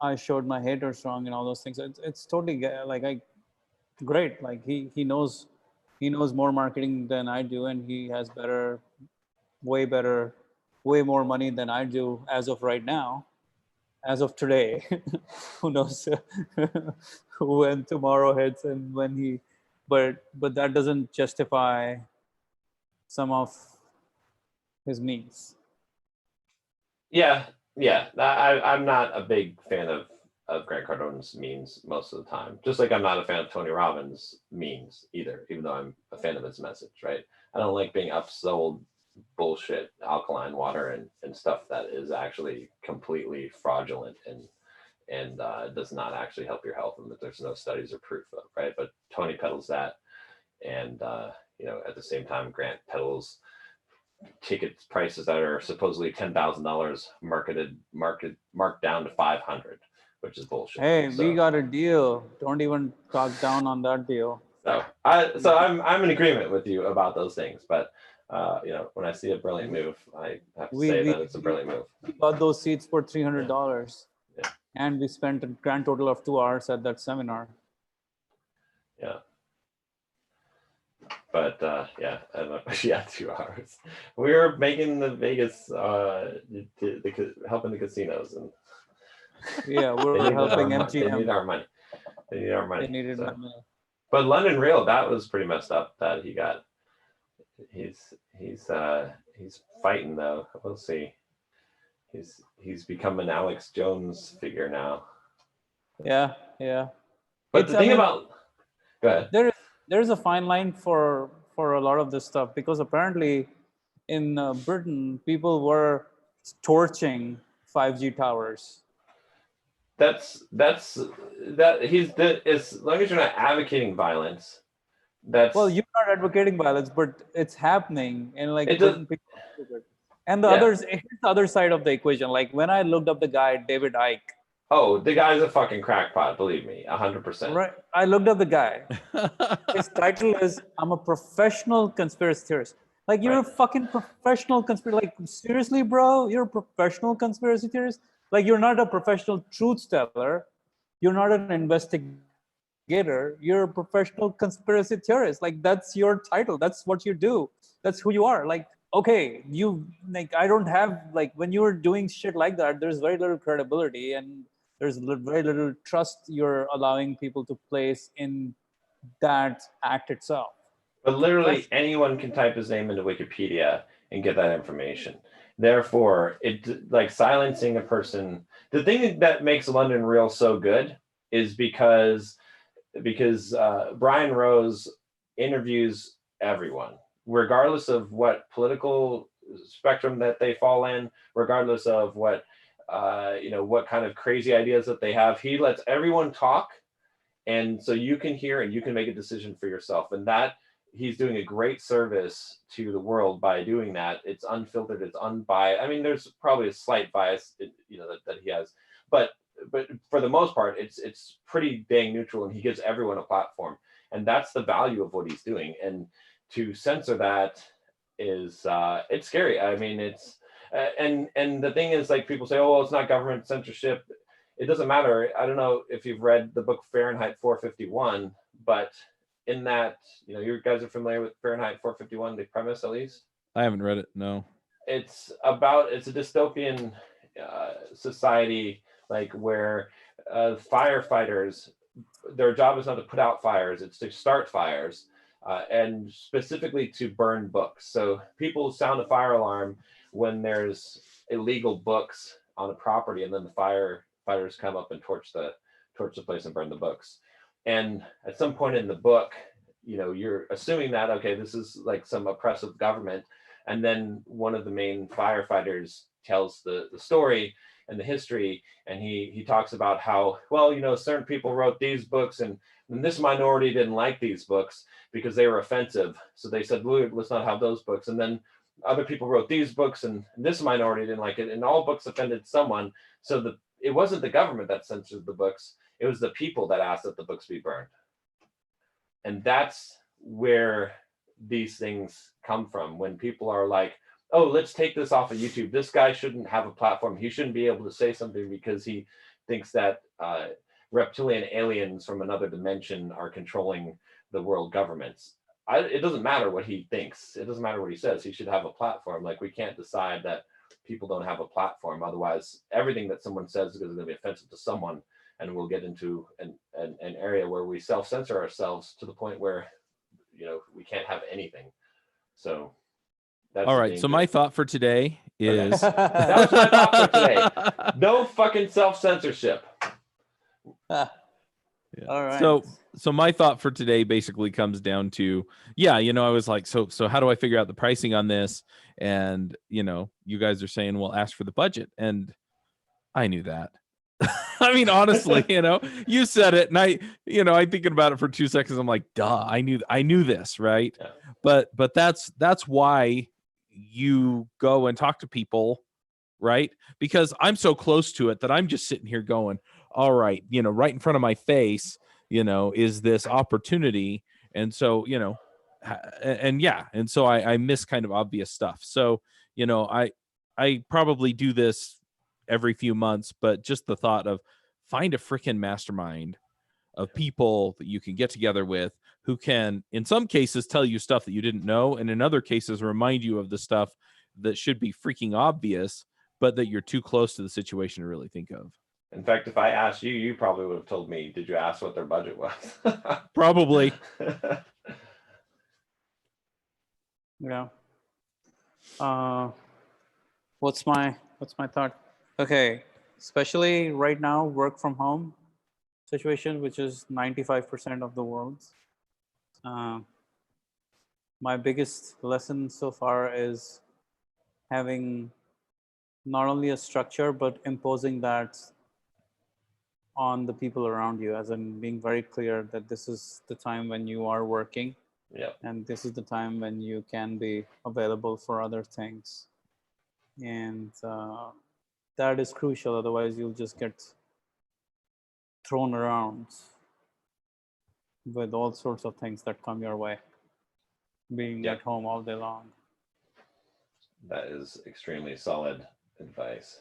I showed my haters wrong and all those things. It's totally great. Like he knows more marketing than I do, and he has way more money than I do as of right now, as of today. Who knows when tomorrow hits and when he, but that doesn't justify some of his means. Yeah. I'm not a big fan of of Grant Cardone's memes most of the time. Just like I'm not a fan of Tony Robbins' memes either, even though I'm a fan of his message, right? I don't like being upsold bullshit alkaline water and stuff that is actually completely fraudulent and does not actually help your health and that there's no studies or proof of, right? But Tony peddles that, and at the same time, Grant peddles ticket prices that are supposedly $10,000 marked down to 500, which is bullshit. Hey, So, we got a deal. Don't even talk down on that deal. so I'm in agreement with you about those things, but when I see a brilliant move, I have to say that it's a brilliant move. We got those seats for $300. Yeah. And we spent a grand total of 2 hours at that seminar. Yeah. But I don't know. Yeah, 2 hours. We were making the Vegas, helping the casinos, and Yeah, we're helping They MGM. need our money. They need our money. They needed so. my money. But London Real, that was pretty messed up. That he got. He's fighting though. We'll see. He's become an Alex Jones figure now. Yeah. But the thing about, go ahead. There's a fine line for a lot of this stuff, because apparently in Britain people were torching 5G towers. As long as you're not advocating violence. Well, you're not advocating violence, but it's happening, and like It does- Britain people do it. And here's the other side of the equation. Like when I looked up the guy David Icke. Oh, the guy's a fucking crackpot, believe me, 100%. Right. I looked up the guy. His title is I'm a professional conspiracy theorist. Like you're a fucking professional conspiracy. Like seriously, bro, you're a professional conspiracy theorist. Like you're not a professional truth teller. You're not an investigator. You're a professional conspiracy theorist. Like that's your title. That's what you do. That's who you are. Like, okay, I don't have, like, when you're doing shit like that, there's very little credibility and there's very little trust you're allowing people to place in that act itself. But literally anyone can type his name into Wikipedia and get that information. Therefore, it like silencing a person. The thing that makes London Real so good is because Brian Rose interviews everyone, regardless of what political spectrum that they fall in, regardless of what what kind of crazy ideas that they have. He lets everyone talk, and so you can hear and you can make a decision for yourself. And that he's doing a great service to the world by doing that. It's unfiltered, it's unbiased. I mean, there's probably a slight bias, that he has, but for the most part, it's pretty dang neutral, and he gives everyone a platform, and that's the value of what he's doing. And to censor that is it's scary. I mean, it's and the thing is, like, people say, oh, well, it's not government censorship. It doesn't matter. I don't know if you've read the book Fahrenheit 451, but in that, you guys are familiar with Fahrenheit 451, the premise at least? I haven't read it, no. It's a dystopian society, like where firefighters, their job is not to put out fires, it's to start fires, and specifically to burn books. So people sound a fire alarm when there's illegal books on a property, and then the firefighters come up and torch the place and burn the books. And at some point in the book, you're assuming that, okay, this is like some oppressive government. And then one of the main firefighters tells the story and the history. And he talks about how, well, certain people wrote these books and this minority didn't like these books because they were offensive. So they said, let's not have those books. And then other people wrote these books and this minority didn't like it. And all books offended someone. So it wasn't the government that censored the books. It was the people that asked that the books be burned. And that's where these things come from. When people are like, oh, let's take this off of YouTube. This guy shouldn't have a platform. He shouldn't be able to say something because he thinks that reptilian aliens from another dimension are controlling the world governments. It doesn't matter what he thinks. It doesn't matter what he says. He should have a platform. Like, we can't decide that people don't have a platform. Otherwise, everything that someone says is going to be offensive to someone. And we'll get into an area where we self-censor ourselves to the point where, we can't have anything. So that's all right. So my thought for today is that was my thought for today. No fucking self-censorship. Ah, Yeah. all right. So my thought for today basically comes down to, yeah, I was like, so how do I figure out the pricing on this? And you guys are saying, well, ask for the budget, and I knew that. I mean, honestly, you said it, and I'm thinking about it for 2 seconds. I'm like, duh, I knew this, right? Yeah. But that's why you go and talk to people, right? Because I'm so close to it that I'm just sitting here going, all right, right in front of my face, is this opportunity. And so, and yeah, and so I miss kind of obvious stuff. So, I probably do this every few months, but just the thought of find a freaking mastermind of people that you can get together with who can, in some cases, tell you stuff that you didn't know, and in other cases, remind you of the stuff that should be freaking obvious, but that you're too close to the situation to really think of. In fact, if I asked you, you probably would have told me, did you ask what their budget was? Probably. Yeah. What's my thought? Okay, especially right now, work from home situation, which is 95% of the world. My biggest lesson so far is having not only a structure but imposing that on the people around you, as in being very clear that this is the time when you are working, Yeah. and this is the time when you can be available for other things, and that is crucial. Otherwise, you'll just get thrown around with all sorts of things that come your way, being Yeah. at home all day long. That is extremely solid advice.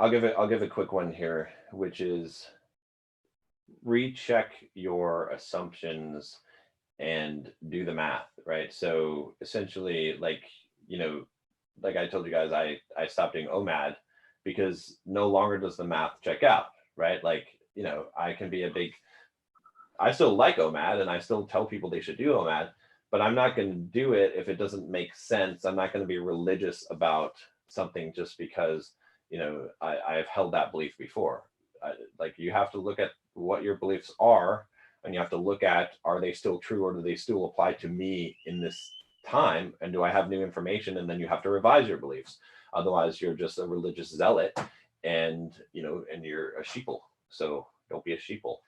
I'll give a quick one here, which is recheck your assumptions and do the math, right? So essentially, like I told you guys, I stopped doing OMAD because no longer does the math check out, right? Like, I can be I still like OMAD and I still tell people they should do OMAD, but I'm not going to do it if it doesn't make sense. I'm not going to be religious about something just because, I've held that belief before. Like, you have to look at what your beliefs are, and you have to look at, are they still true, or do they still apply to me in this time? And do I have new information? And then you have to revise your beliefs. Otherwise, you're just a religious zealot, and and you're a sheeple. So don't be a sheeple.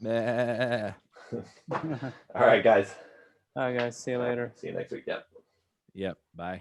Meh. All right, guys. All right, guys, see you later. See you next week. Yeah. Yep. Bye.